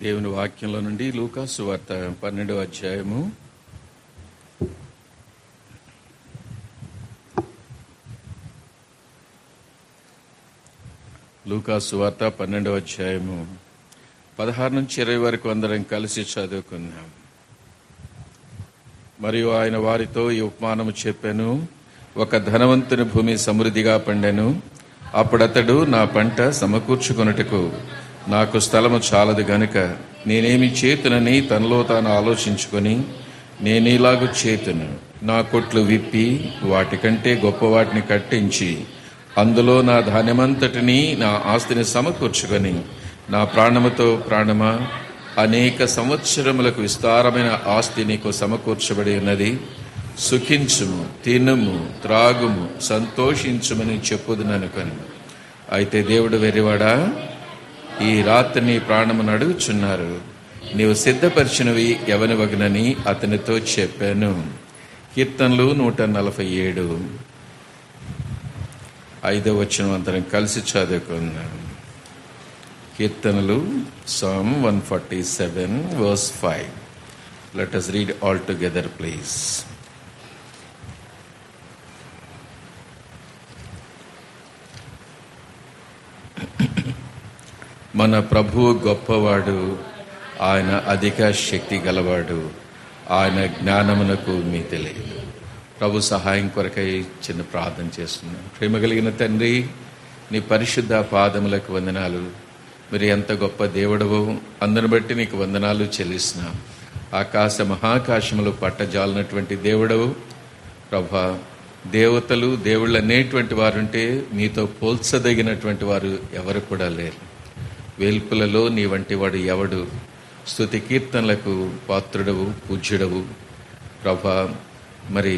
దేవుని వాక్యంలో నుండి లూకా సువార్త 12వ అధ్యాయము. లూకా సువార్త 12వ అధ్యాయము 16 నుంచి 20 వరకు అందరం కలిసి చదువుకుందాం. మరియు ఆయన వారితో ఈ ఉపమానము చెప్పెను. ఒక ధనవంతుని భూమి సమృద్ధిగా పండెను. అప్పుడతడు, నా పంట సమకూర్చుకొనుటకు నాకు స్థలము చాలదు గనుక నేనేమి చేతునని తనలో తాను ఆలోచించుకొని, నేనీలాగు చేతును, నా కొట్లు విప్పి వాటికంటే గొప్ప వాటిని కట్టించి అందులో నా ధాన్యమంతటిని, నా ఆస్తిని సమకూర్చుకొని, నా ప్రాణముతో ప్రాణమా, అనేక సంవత్సరములకు విస్తారమైన ఆస్తి నీకు సమకూర్చబడి ఉన్నది, సుఖించుము, తినుము, త్రాగుము, సంతోషించుమని చెప్పుదుననుకొని. అయితే దేవుడు వెర్రివాడా, ఈ రాత్రి నీ ప్రాణమును అడుగుచున్నారు. నీవు సిద్ధపరిచినవి ఎవని వగనని అతనితో చెప్పాను. కీర్తనలు 147 5వ వచనం అందరం కలిసి చదువుకుందాం. కీర్తనలు Psalm 147 verse 5. Let us read all together, please. మన ప్రభువు గొప్పవాడు, ఆయన అధిక శక్తి గలవాడు, ఆయన జ్ఞానమునకు మీ తెలియదు. ప్రభు సహాయం కొరకై చిన్న ప్రార్థన చేస్తున్నాం. ప్రేమ కలిగిన తండ్రి, నీ పరిశుద్ధ పాదములకు వందనాలు. మీరు ఎంత గొప్ప దేవుడవో అందును బట్టి నీకు వందనాలు చెల్లిస్తున్నాం. ఆకాశ మహాకాశములు పట్టజాలనటువంటి దేవుడవు ప్రభా. దేవతలు దేవుళ్ళు అనేటువంటి వారుంటే మీతో పోల్చదగినటువంటి వారు ఎవరు కూడా లేరు. వేల్పులలో నీ వంటి వాడు ఎవడు? స్తుతి కీర్తనలకు పాత్రుడవు, పూజ్యుడవు ప్రభా. మరి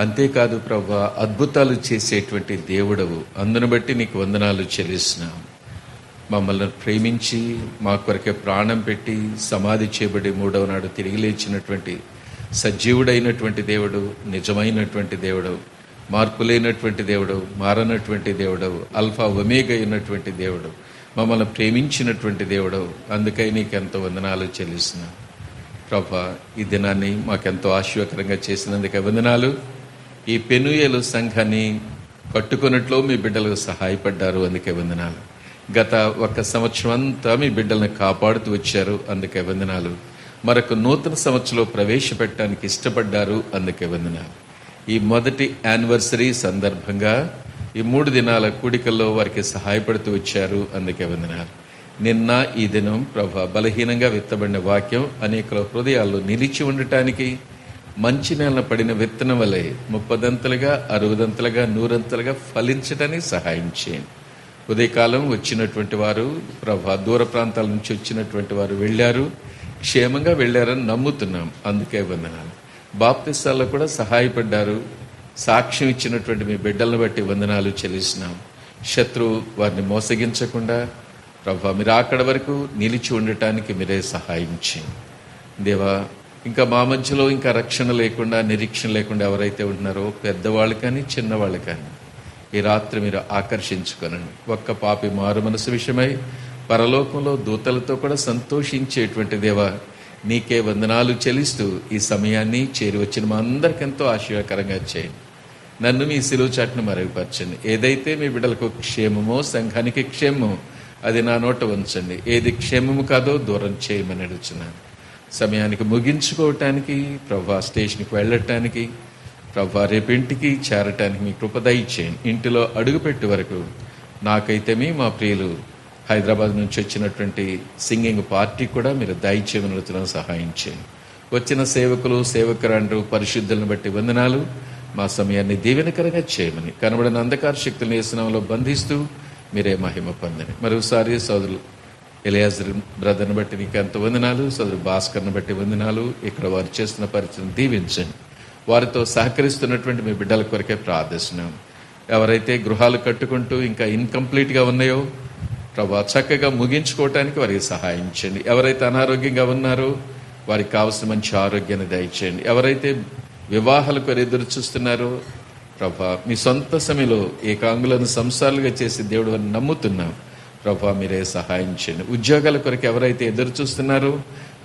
అంతేకాదు ప్రభా, అద్భుతాలు చేసేటువంటి దేవుడవు. అందును బట్టి నీకు వందనాలు చెల్లిస్తున్నాం. మమ్మల్ని ప్రేమించి మా కొరకే ప్రాణం పెట్టి సమాధి చేయబడి 3వ నాడు తిరిగి లేచినటువంటి సజీవుడైనటువంటి దేవుడు, నిజమైనటువంటి దేవుడు, మార్పు లేనటువంటి దేవుడు, మారనటువంటి దేవుడు, అల్ఫా ఒమేగా అయినటువంటి దేవుడు, మమ్మల్ని ప్రేమించినటువంటి దేవుడు. అందుకై నీకెంతో వందనాలు చెల్లిస్తున్నాం ప్రభా. ఈ దినాన్ని మాకెంతో ఆశీర్వకరంగా చేసినందుకే వందనాలు. ఈ పెనుయేలు సంఘాన్ని కట్టుకున్నట్లు మీ బిడ్డలకు సహాయపడ్డారు, అందుకే వందనాలు. గత 1 సంవత్సరం అంతా మీ బిడ్డలను కాపాడుతూ వచ్చారు, అందుకే వందనాలు. మరొక నూతన సంవత్సరంలో ప్రవేశపెట్టడానికి ఇష్టపడ్డారు, అందుకే వందనాలు. ఈ మొదటి యానివర్సరీ సందర్భంగా ఈ 3 దినాల కూడికల్లో వారికి సహాయపడుతూ వచ్చారు, అందుకే వందనాలు. నిన్న ఈ దినం ప్రభా, బలహీనంగా విత్తబడిన వాక్యం అనేక హృదయాల్లో నిలిచి ఉండటానికి మంచి నేల పడిన విత్తనం వలె 30దంతలుగా 60దంతలుగా 100దంతలుగా ఫలించడానికి సహాయం చేయండి. ఉదయకాలం వచ్చినటువంటి వారు ప్రభా, దూర ప్రాంతాల నుంచి వచ్చినటువంటి వారు వెళ్ళారు, క్షేమంగా వెళ్ళారని నమ్ముతున్నాం, అందుకే వందనాలు. బాప్తిసాల్లో కూడా సహాయపడ్డారు, సాక్ష్యం ఇచ్చినటువంటి మీ బిడ్డలను బట్టి వందనాలు చెల్లిస్తున్నాం. శత్రువు వారిని మోసగించకుండా ప్రభా, మీరు అక్కడి వరకు నిలిచి ఉండటానికి మీరే సహాయం చేయండి దేవా. ఇంకా మా మధ్యలో ఇంకా రక్షణ లేకుండా, నిరీక్షణ లేకుండా ఎవరైతే ఉంటున్నారో, పెద్దవాళ్ళు కానీ చిన్నవాళ్ళు కానీ, ఈ రాత్రి మీరు ఆకర్షించుకొనండి. ఒక్క పాపి మారు మనసు విషయమై పరలోకంలో దూతలతో కూడా సంతోషించేటువంటి దేవా, నీకే వందనాలు చెల్లిస్తూ ఈ సమయాన్ని చేరి వచ్చిన మా అందరికెంతో ఆశీర్వాదకరంగా చేయండి. నన్ను మీ శిలువ చాటును మరుగుపరచండి. ఏదైతే మీ బిడ్డలకు క్షేమమో, సంఘానికి క్షేమమో అది నా నోట ఉంచండి. ఏది క్షేమము కాదో దూరం చేయమని అడుగుతున్నాను. సమయానికి ముగించుకోవటానికి ప్రభా, స్టేషన్కి వెళ్ళటానికి ప్రభా, రేపింటికి చేరటానికి మీ కృప దయచేయండి. ఇంటిలో అడుగుపెట్టే వరకు నాకైతే మా ప్రియులు హైదరాబాద్ నుంచి వచ్చినటువంటి సింగింగ్ పార్టీ కూడా మీరు దయచేయమని అడుగుతున్నాను, సహాయం చేయండి. వచ్చిన సేవకులు, సేవకురాండ్రు, పరిశుద్ధులను బట్టి వందనాలు. మా సమయాన్ని దీవెనకరంగా చేయమని కనబడిన అంధకార శక్తులను యేసునామములో బంధిస్తూ మీరే మహిమ పొందని. మరోసారి సోదరులు ఎలియాజర్ బ్రదర్ని బట్టి నీకు ఎంత వందనాలు, సోదరు భాస్కర్ని బట్టి వందనాలు. ఇక్కడ వారు చేస్తున్న పరిచయం దీవించండి. వారితో సహకరిస్తున్నటువంటి మీ బిడ్డల కొరకే ప్రార్థిస్తున్నాం. ఎవరైతే గృహాలు కట్టుకుంటూ ఇంకా ఇన్కంప్లీట్గా ఉన్నాయో ప్రభా, చక్కగా ముగించుకోవటానికి వారికి సహాయం చేయండి. ఎవరైతే అనారోగ్యంగా ఉన్నారో వారికి కావాల్సిన మంచి ఆరోగ్యాన్ని దయచేయండి. ఎవరైతే వివాహాల కొరకు ఎదురు చూస్తున్నారో ప్రభా, మీ సొంత సమయంలో ఏకాంగులను సంసారాలుగా చేసి దేవుడు అని నమ్ముతున్నాం. ప్రభా మీరే సహాయం చేయండి. ఉద్యోగాల కొరకు ఎవరైతే ఎదురు చూస్తున్నారో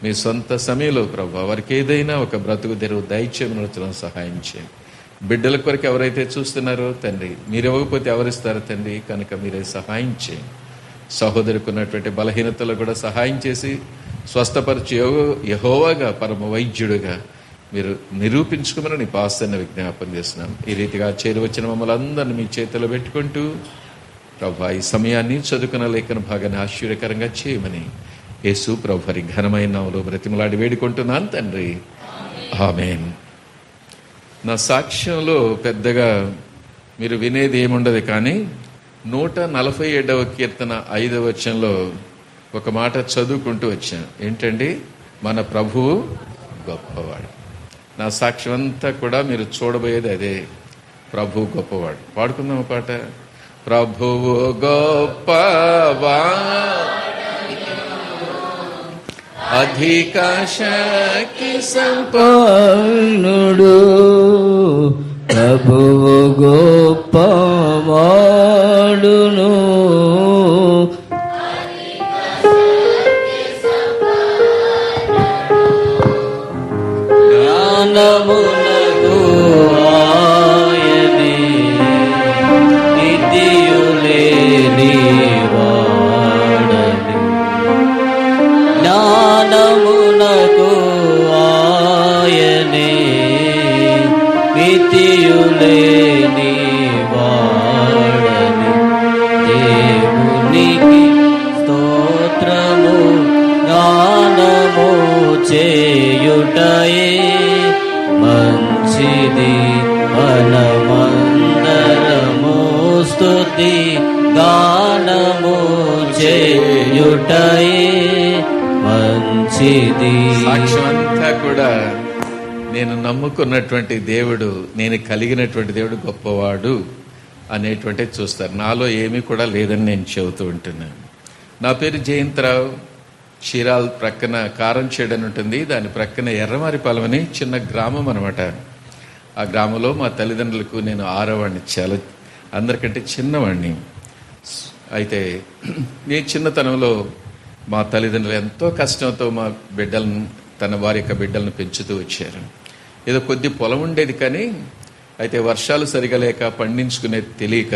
మీ సొంత సమయంలో ప్రభా వారికి ఏదైనా ఒక బ్రతుకు తెరువు దయచేయమని సహాయం చేయండి. బిడ్డల కొరకు ఎవరైతే చూస్తున్నారో తండ్రి మీరు ఇవ్వకపోతే ఎవరిస్తారో తండ్రి, కనుక మీరే సహాయం చేయండి. సహోదరికి ఉన్నటువంటి బలహీనతలు కూడా సహాయం చేసి స్వస్థపరిచి యెహోవాగా పరమ వైద్యుడుగా మీరు నిరూపించుకోమని పాస్తన్న విజ్ఞాపన చేస్తున్నాం. ఈ రీతిగా చేరువచ్చిన మమ్మల్ని అందరినీ మీ చేతిలో పెట్టుకుంటూ ప్రభా ఈ సమయాన్ని చదువుకున్న లేఖన భాగాన్ని ఆశ్చర్యకరంగా చేయమని యేసు ప్రభువారి ఘనమైన నామములో బ్రతిమలాడి వేడుకుంటున్నాను తండ్రి, ఆమేన్. నా సాక్ష్యంలో పెద్దగా మీరు వినేది ఏముండదు, కానీ 147వ కీర్తన 5వ వచనంలో ఒక మాట చదువుకుంటూ వచ్చాను. ఏంటండి? మన ప్రభువు గొప్పవాడు. నా సాక్ష్యం అంతా కూడా మీరు చూడబోయేది అదే, ప్రభువు గొప్పవాడు. పాడుకుందాం పాట. ప్రభువు గొప్పవాడు, అధిక శక్తి సంపన్నుడు, ప్రభువు గొప్పవాడును, జ్ఞానమునకు ఆయనే నిత్యులేని వాడని, జ్ఞానమునకు ఆయనే నిత్యులేని వాడని, దేవునికి స్తోత్రము గానము చేయుటయే మంచిది, మనమందరము స్తుతి గానము చేయుటయే మంచిది. సాక్ష్యం అంతా కూడా నేను నమ్ముకున్నటువంటి దేవుడు, నేను కలిగినటువంటి దేవుడు గొప్పవాడు అనేటువంటి చూస్తారు. నాలో ఏమీ కూడా లేదని నేను చెబుతూ ఉంటున్నాను. నా పేరు జయంతరావు. చీరాల్ ప్రక్కన కారంచేడు అని ఉంటుంది, దాని ప్రక్కన ఎర్రమారిపాలెం అని చిన్న గ్రామం అనమాట. ఆ గ్రామంలో మా తల్లిదండ్రులకు నేను 6వాడిని, చాలా అందరికంటే చిన్నవాడిని. అయితే నేను చిన్నతనంలో మా తల్లిదండ్రులు ఎంతో కష్టంతో మా బిడ్డలను, వారి యొక్క బిడ్డలను పెంచుతూ వచ్చారు. ఏదో కొద్ది పొలం ఉండేది, కానీ అయితే వర్షాలు సరిగా లేక పండించుకునేది తెలియక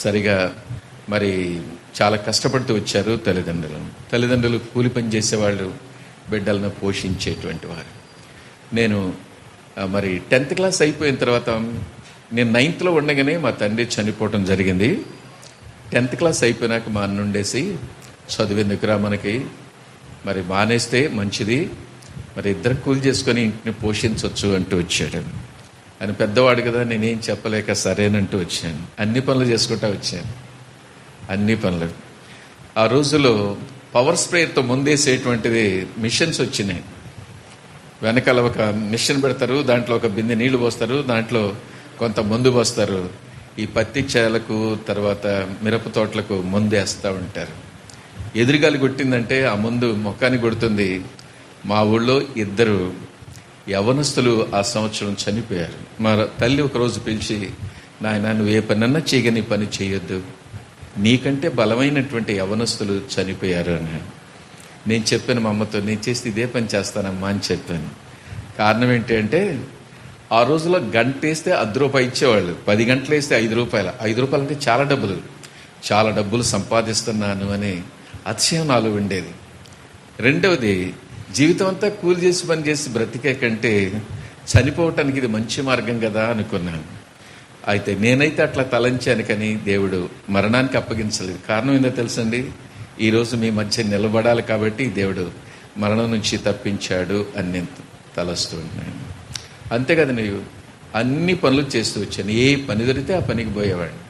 సరిగా మరి చాలా కష్టపడుతూ వచ్చారు తల్లిదండ్రులు కూలి పని చేసేవాళ్ళు, బిడ్డలను పోషించేటువంటి వారు. నేను మరి 10th క్లాస్ అయిపోయిన తర్వాత, నేను 9th ఉండగానే మా తండ్రి చనిపోవటం జరిగింది. 10th క్లాస్ అయిపోయినాక మా అన్న ఉండేసి, చదువెందుకురా మనకి, మరి మానేస్తే మంచిది, మరి ఇద్దరు కూలి చేసుకొని ఇంటిని పోషించవచ్చు అంటూ వచ్చాడు. ఆయన పెద్దవాడు కదా, నేనేం చెప్పలేక సరేనంటూ వచ్చాను. అన్ని పనులు చేసుకుంటా వచ్చాను, అన్ని పనులు. ఆ రోజుల్లో పవర్ స్ప్రేతో ముందేసేటువంటిది మిషన్స్ వచ్చినాయి. వెనకాల ఒక మిషన్ పెడతారు, దాంట్లో ఒక బిందె నీళ్లు పోస్తారు, దాంట్లో కొంత మందు పోస్తారు. ఈ పత్తి చేలకు తర్వాత మిరప తోటలకు మందేస్తూ ఉంటారు. ఎదురుగాలి కొట్టిందంటే ఆ ముందు మొక్కాన్ని కొడుతుంది. మా ఊళ్ళో 2 యవనస్తులు ఆ సంవత్సరం చనిపోయారు. మా తల్లి ఒకరోజు పిలిచి, నాయన నువ్వు ఏ పనన్నా చేయగని పని చేయొద్దు, నీకంటే బలమైనటువంటి యవనస్తులు చనిపోయారు అని. నేను చెప్పాను మా అమ్మతో, నేను చేస్తే ఇదే పని చేస్తానమ్మా అని చెప్పాను. కారణం ఏంటి అంటే, ఆ రోజుల్లో గంట వేస్తే ₹1 ఇచ్చేవాళ్ళు, 10 గంటలు వేస్తే ₹5. ₹5 అంటే చాలా డబ్బులు సంపాదిస్తున్నాను అని అతిశయం నాలో ఉండేది. రెండవది, జీవితం అంతా కూలి చేసి పని చేసి బ్రతికే కంటే చనిపోవటానికి ఇది మంచి మార్గం కదా అనుకున్నాను. అయితే నేనైతే అట్లా తలంచాను, కానీ దేవుడు మరణానికి అప్పగించలేదు. కారణం ఏందో తెలుసండి, ఈరోజు మీ మధ్య నిలబడాలి కాబట్టి దేవుడు మరణం నుంచి తప్పించాడు అని నేను తలస్తూ ఉన్నాను. అంతేకాదు, నేను అన్ని పనులు చేస్తూ వచ్చాను. ఏ పని దొరికితే ఆ పనికి పోయేవాడిని,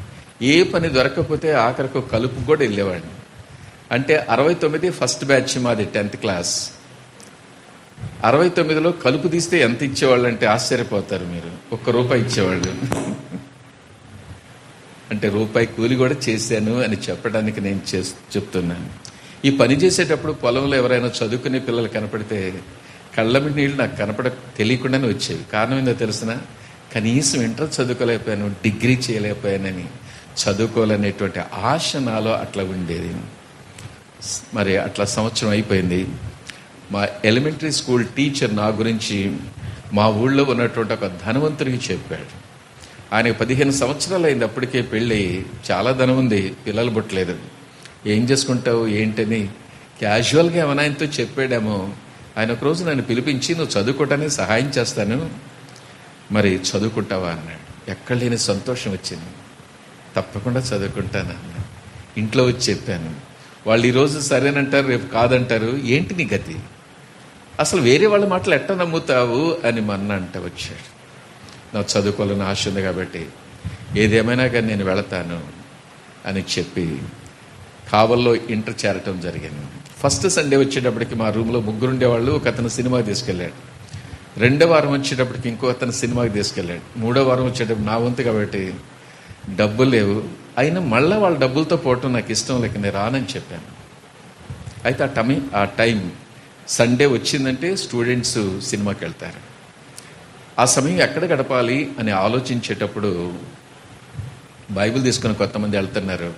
ఏ పని దొరకకపోతే ఆఖరికి కలుపు కూడా వెళ్ళేవాడిని. అంటే 69 ఫస్ట్ బ్యాచ్ మాది 10th క్లాస్. 69లో కలుపు తీస్తే ఎంత ఇచ్చేవాళ్ళు అంటే ఆశ్చర్యపోతారు మీరు. ₹1 ఇచ్చేవాళ్ళు. అంటే ₹1 కూలి కూడా చేశాను అని చెప్పడానికి నేను చెప్తున్నాను. ఈ పని చేసేటప్పుడు పొలంలో ఎవరైనా చదువుకునే పిల్లలు కనపడితే కళ్ళమి నీళ్ళు నాకు తెలియకుండానే వచ్చేవి. కారణం ఏందో తెలిసిన, కనీసం ఇంటర్ చదువుకోలేకపోయాను, డిగ్రీ చేయలేకపోయానని చదువుకోవాలనేటువంటి ఆశ నాలో అట్లా ఉండేది. మరి అట్లా సంవత్సరం అయిపోయింది. మా ఎలిమెంటరీ స్కూల్ టీచర్ నా గురించి మా ఊళ్ళో ఉన్నటువంటి ఒక ధనవంతుడికి చెప్పాడు. ఆయనకు 15 సంవత్సరాలు అయింది, అప్పటికే పెళ్ళి, చాలా ధనం ఉంది, పిల్లలు పుట్టలేదు. ఏం చేసుకుంటావు ఏంటని క్యాజువల్గా ఏమైనా ఆయనతో చెప్పాడేమో. ఆయన ఒక రోజు నన్ను పిలిపించి, నువ్వు చదువుకోవటానికి సహాయం చేస్తాను, మరి చదువుకుంటావా అన్నాడు. ఎక్కడ లేని సంతోషం వచ్చింది. తప్పకుండా చదువుకుంటాను అన్నాను. ఇంట్లో వచ్చి చెప్పాను. వాళ్ళు ఈరోజు సరేనంటారు, రేపు కాదంటారు. ఏంటి నీ గతి? అసలు వేరే వాళ్ళ మాటలు ఎట్ట నమ్ముతావు అని మా అన్న అంట వచ్చాడు. నాకు చదువుకోవాలని ఆశ ఉంది కాబట్టి ఏదేమైనా కానీ నేను వెళతాను అని చెప్పి కావల్లో ఇంటర్ చేరటం జరిగింది. ఫస్ట్ సండే వచ్చేటప్పటికి మా రూమ్లో 3 ఉండేవాళ్ళు. ఒక అతను సినిమాకి తీసుకెళ్ళాడు. 2వ వారం వచ్చేటప్పటికి ఇంకో అతను సినిమాకి తీసుకెళ్ళాడు. 3వ వారం వచ్చేటప్పుడు నా వంతు కాబట్టి డబ్బులు లేవు. అయినా మళ్ళీ వాళ్ళ డబ్బులతో పోవటం నాకు ఇష్టం లేక నేను రానని చెప్పాను. అయితే ఆ టైం సండే వచ్చిందంటే స్టూడెంట్స్ సినిమాకి వెళ్తారు. ఆ సమయం ఎక్కడ గడపాలి అని ఆలోచించేటప్పుడు బైబిల్ తీసుకుని కొంతమంది వెళ్తున్నారు.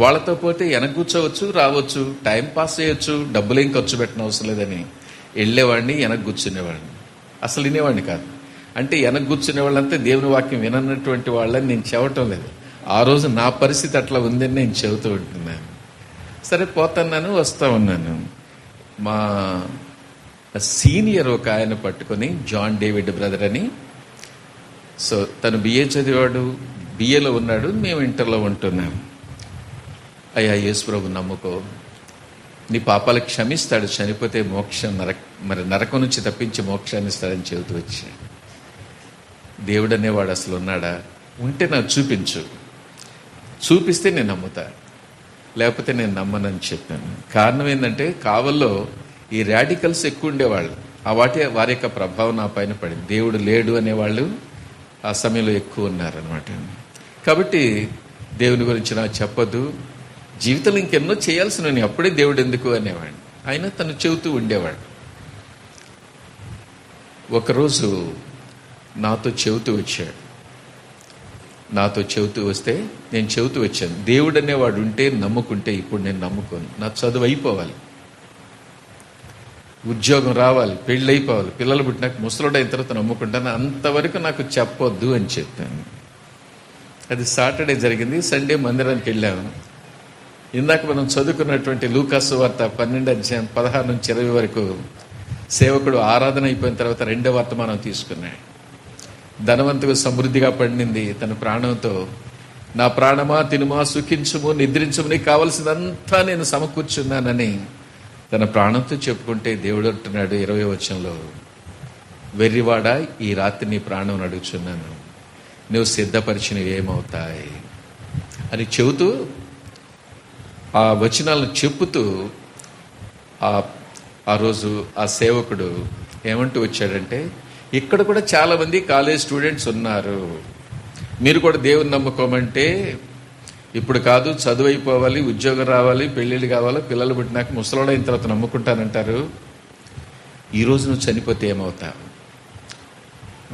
వాళ్ళతో పోతే వెనక కూర్చోవచ్చు, రావచ్చు, టైం పాస్ చేయొచ్చు, డబ్బులేం ఖర్చు పెట్టిన అవసరం లేదని వెళ్ళేవాడిని. వెనక కూర్చునేవాడిని. అసలు వినేవాడిని కాదు. అంటే వెనక కూర్చునే వాళ్ళంతా దేవుని వాక్యం వినన్నటువంటి వాళ్ళని నేను చెవటం లేదు. ఆ రోజు నా పరిస్థితి అట్లా ఉందని నేను చెబుతూ ఉంటున్నాను. సరే పోతున్నాను, వస్తూ ఉన్నాను. మా సీనియర్ ఒక ఆయన పట్టుకొని, జాన్ డేవిడ్ బ్రదర్ అని, సో తను బిఏ చదివాడు, బిఏలో ఉన్నాడు, మేము ఇంటర్లో ఉంటున్నాం. అయ్యా యేసు ప్రభు నమ్ముకో, నీ పాపాలు క్షమిస్తాడు, చనిపోతే మోక్షం మరి నరకం నుంచి తప్పించి మోక్షాన్ని ఇస్తాడని చెబుతూ వచ్చాడు. దేవుడు అనేవాడు అసలు ఉన్నాడా? ఉంటే నాకు చూపించు, చూపిస్తే నేను నమ్ముతా, లేకపోతే నేను నమ్మనని చెప్పాను. కారణం ఏంటంటే కావల్లో ఈ రాడికల్స్ ఎక్కువ ఉండేవాళ్ళు. వారి యొక్క ప్రభావం నా పైన పడింది. దేవుడు లేడు అనేవాళ్ళు ఆ సమయంలో ఎక్కువ ఉన్నారనమాట. కాబట్టి దేవుని గురించి నాకు చెప్పొద్దు, జీవితంలో ఇంకెన్నో చేయాల్సిన అప్పుడే దేవుడు ఎందుకు అనేవాడు. ఆయన తను చెబుతూ ఉండేవాడు. ఒకరోజు నాతో చెబుతూ వచ్చాడు. నాతో చెబుతూ వస్తే నేను చెబుతూ వచ్చాను, దేవుడు అనేవాడు ఉంటే నమ్ముకుంటే ఇప్పుడు నేను నమ్ముకోను. నా చదువు అయిపోవాలి, ఉద్యోగం రావాలి, పెళ్ళి అయిపోవాలి, పిల్లలు పుట్టినాక ముసలోడైన తర్వాత నమ్ముకుంటాను, అంతవరకు నాకు చెప్పొద్దు అని చెప్పాను. అది సాటర్డే జరిగింది. సండే మందిరానికి వెళ్ళాము. ఇందాక మనం చదువుకున్నటువంటి లూకాసు వార్త 12వ అధ్యాయం 16 నుంచి 20 వరకు సేవకుడు ఆరాధన అయిపోయిన తర్వాత 2వ వర్తమానం తీసుకున్నాడు. ధనవంతుడు సమృద్ధిగా పండింది తన ప్రాణంతో, నా ప్రాణమా తినుమా సుఖించుము నిద్రించుము, నీకు కావలసినంతా నేను సమకూర్చున్నానని తన ప్రాణంతో చెప్పుకుంటే దేవుడు అంటున్నాడు 20వ వచనంలో, వెర్రివాడా ఈ రాత్రి నీ ప్రాణం అడుగుచున్నాను, నువ్వు సిద్ధపరిచినవి ఏమవుతాయి అని చెబుతూ ఆ వచనాలను చెప్పుతూ ఆ రోజు ఆ సేవకుడు ఏమంటూ వచ్చాడంటే, ఇక్కడ కూడా చాలా మంది కాలేజ్ స్టూడెంట్స్ ఉన్నారు, మీరు కూడా దేవుని నమ్ముకోమంటే ఇప్పుడు కాదు, చదువు అయిపోవాలి, ఉద్యోగం రావాలి, పెళ్ళిళ్ళు కావాలి, పిల్లలు పుట్టినాక ముసలోడైన తర్వాత నమ్ముకుంటానంటారు. ఈరోజు నువ్వు చనిపోతే ఏమవుతావు?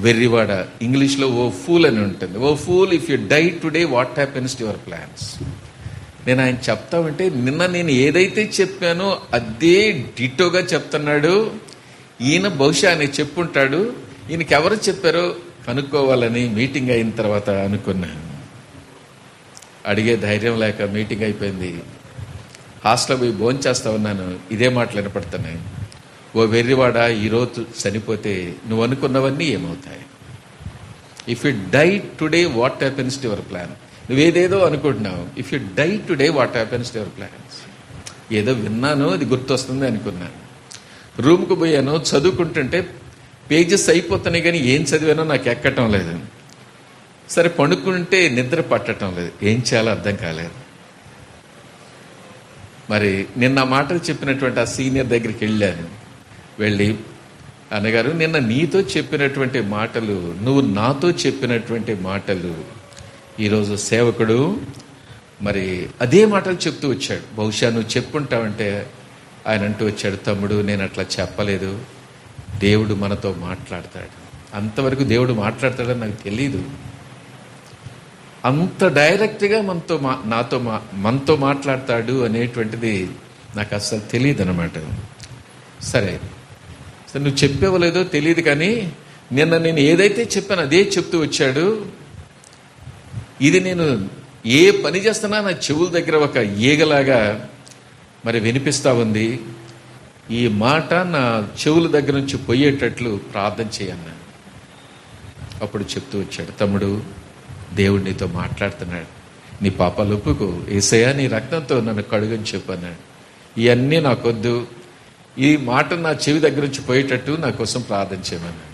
వెర్రివాడ, ఇంగ్లీష్లో ఓ ఫూల్ అని ఉంటుంది. O fool, if you die today what happens to your plans. నేను ఆయన చెప్తామంటే నిన్న నేను ఏదైతే చెప్పానో అదే డిటోగా చెప్తున్నాడు. ఈయన బహుశా ఆయన చెప్పుంటాడు, ఈయనకి ఎవరు చెప్పారో కనుక్కోవాలని మీటింగ్ అయిన తర్వాత అనుకున్నాను. అడిగే ధైర్యం లేక మీటింగ్ అయిపోయింది. హాస్టల్ పోయి భోంచేస్తా ఉన్నాను, ఇదే మాటలు వినపడుతున్నాయి. ఓ వెర్రివాడ, ఈరోజు చనిపోతే నువ్వు అనుకున్నవన్నీ ఏమవుతాయి? If you die today what happens to your plan. నువ్వేదేదో అనుకుంటున్నావు, if you die today what happens to your plans. ఏదో విన్నాను, అది గుర్తొస్తుంది అనుకున్నాను. రూమ్కు పోయాను, చదువుకుంటుంటే పేజెస్ అయిపోతున్నాయి కానీ ఏం చదివానో నాకు ఎక్కటం లేదు. సరే పండుకుంటే నిద్ర పట్టడం లేదు, ఏం చేయాలో అర్థం కాలేదు. మరి నిన్న మాటలు చెప్పినటువంటి ఆ సీనియర్ దగ్గరికి వెళ్ళాను. వెళ్ళి, అన్నగారు నిన్న నీతో చెప్పినటువంటి మాటలు, నువ్వు నాతో చెప్పినటువంటి మాటలు ఈరోజు సేవకుడు మరి అదే మాటలు చెప్తూ వచ్చాడు. బహుశా నువ్వు చెప్పుంటావంటే ఆయన అంటూ వచ్చాడు, తమ్ముడు నేను అట్లా చెప్పలేదు, దేవుడు మనతో మాట్లాడతాడు. అంతవరకు దేవుడు మాట్లాడతాడని నాకు తెలీదు. అంత డైరెక్ట్గా మనతో మాట్లాడతాడు అనేటువంటిది నాకు అస్సలు తెలియదు అనమాట. సరే నువ్వు చెప్పేవో లేదో తెలియదు, కానీ నిన్న నేను ఏదైతే చెప్పాను అదే చెప్తూ వచ్చాడు. ఇది నేను ఏ పని చేస్తున్నా నా చెవుల దగ్గర ఒక ఈగలాగా మరి వినిపిస్తూ ఉంది. ఈ మాట నా చెవుల దగ్గర నుంచి పోయేటట్లు ప్రార్థన చేయన్నాను. అప్పుడు చెప్తూ వచ్చాడు, తమ్ముడు, దేవుడు నీతో మాట్లాడుతున్నాడు, నీ పాపాలు ఒప్పుకో, యేసయ్యా నీ రక్తంతో నన్ను కడుగని చెప్పన్నాడు. ఇవన్నీ నాకొద్దు, ఈ మాట నా చెవి దగ్గర నుంచి పోయేటట్టు నా కోసం ప్రార్థన చేయమన్నాడు.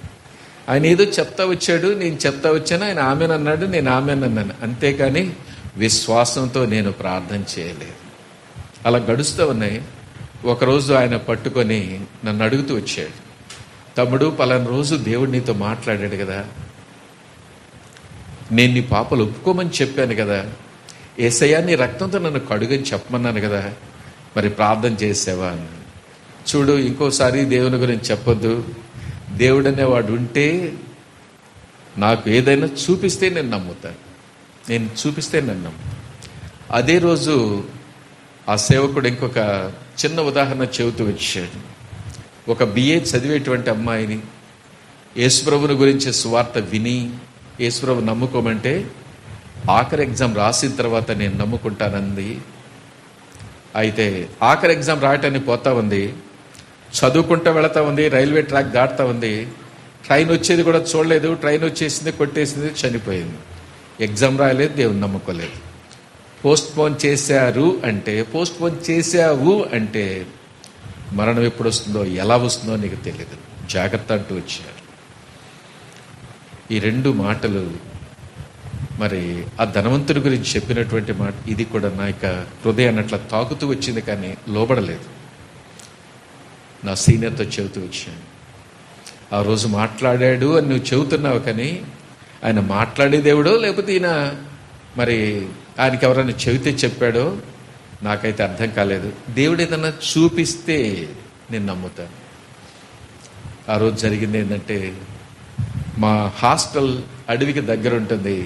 ఆయన ఏదో చెప్తా వచ్చాడు, నేను చెప్తా వచ్చాను, ఆయన ఆమెనన్నాడు, నేను ఆమెనన్నాను. అంతేకాని విశ్వాసంతో నేను ప్రార్థన చేయలేదు. అలా గడుస్తూ ఉన్నాయి. ఒకరోజు ఆయన పట్టుకొని నన్ను అడుగుతూ వచ్చాడు, తమ్ముడు, పలానా రోజు దేవుడు నీతో మాట్లాడాడు కదా, నేను నీ పాపలు ఒప్పుకోమని చెప్పాను కదా, యేసయ్యా నీ రక్తంతో నన్ను కడుగని చెప్పమన్నాను కదా, మరి ప్రార్థన చేసావా అని. చూడు, ఇంకోసారి దేవుని గురించి చెప్పొద్దు. దేవుడు అనేవాడు ఉంటే నాకు ఏదైనా చూపిస్తే నేను నమ్ముతాను, నేను చూపిస్తే నేను నమ్ముతాను. అదే రోజు ఆ సేవకుడు ఇంకొక చిన్న ఉదాహరణ చెబుతూ వచ్చాడు. ఒక BA చదివేటువంటి అమ్మాయిని యేసుప్రభుని గురించి సువార్త విని యేసుప్రభు నమ్ముకోమంటే ఆఖరి ఎగ్జామ్ రాసిన తర్వాత నేను నమ్ముకుంటానంది. అయితే ఆఖరి ఎగ్జామ్ రాయటానికి పోతా ఉంది, చదువుకుంటూ వెళతా ఉంది, రైల్వే ట్రాక్ దాటుతా ఉంది. ట్రైన్ వచ్చేది కూడా చూడలేదు, ట్రైన్ వచ్చేసింది, కొట్టేసింది, చనిపోయింది. ఎగ్జామ్ రాయలేదు, దేవుని నమ్ముకోలేదు. పోస్ట్ పోన్ చేశావు అంటే మరణం ఎప్పుడు వస్తుందో ఎలా వస్తుందో నీకు తెలియదు, జాగ్రత్త అంటూ వచ్చారు. ఈ రెండు మాటలు మరి ఆ ధనవంతుడి గురించి చెప్పినటువంటి మాట, ఇది కూడా నా యొక్క హృదయాన్ని అట్లా తాకుతూ వచ్చింది, కానీ లోబడలేదు. నా సీనియర్తో చెబుతూ వచ్చాను, ఆ రోజు మాట్లాడాడు అని నువ్వు చెబుతున్నావు, కానీ ఆయన మాట్లాడే దేవుడో లేకపోతే ఈయన మరి ఆయనకి ఎవరైనా చెబితే చెప్పాడో నాకైతే అర్థం కాలేదు. దేవుడు ఏదన్నా చూపిస్తే నేను నమ్ముతాను. ఆ రోజు జరిగింది ఏంటంటే, మా హాస్టల్ అడవికి దగ్గర ఉంటుంది.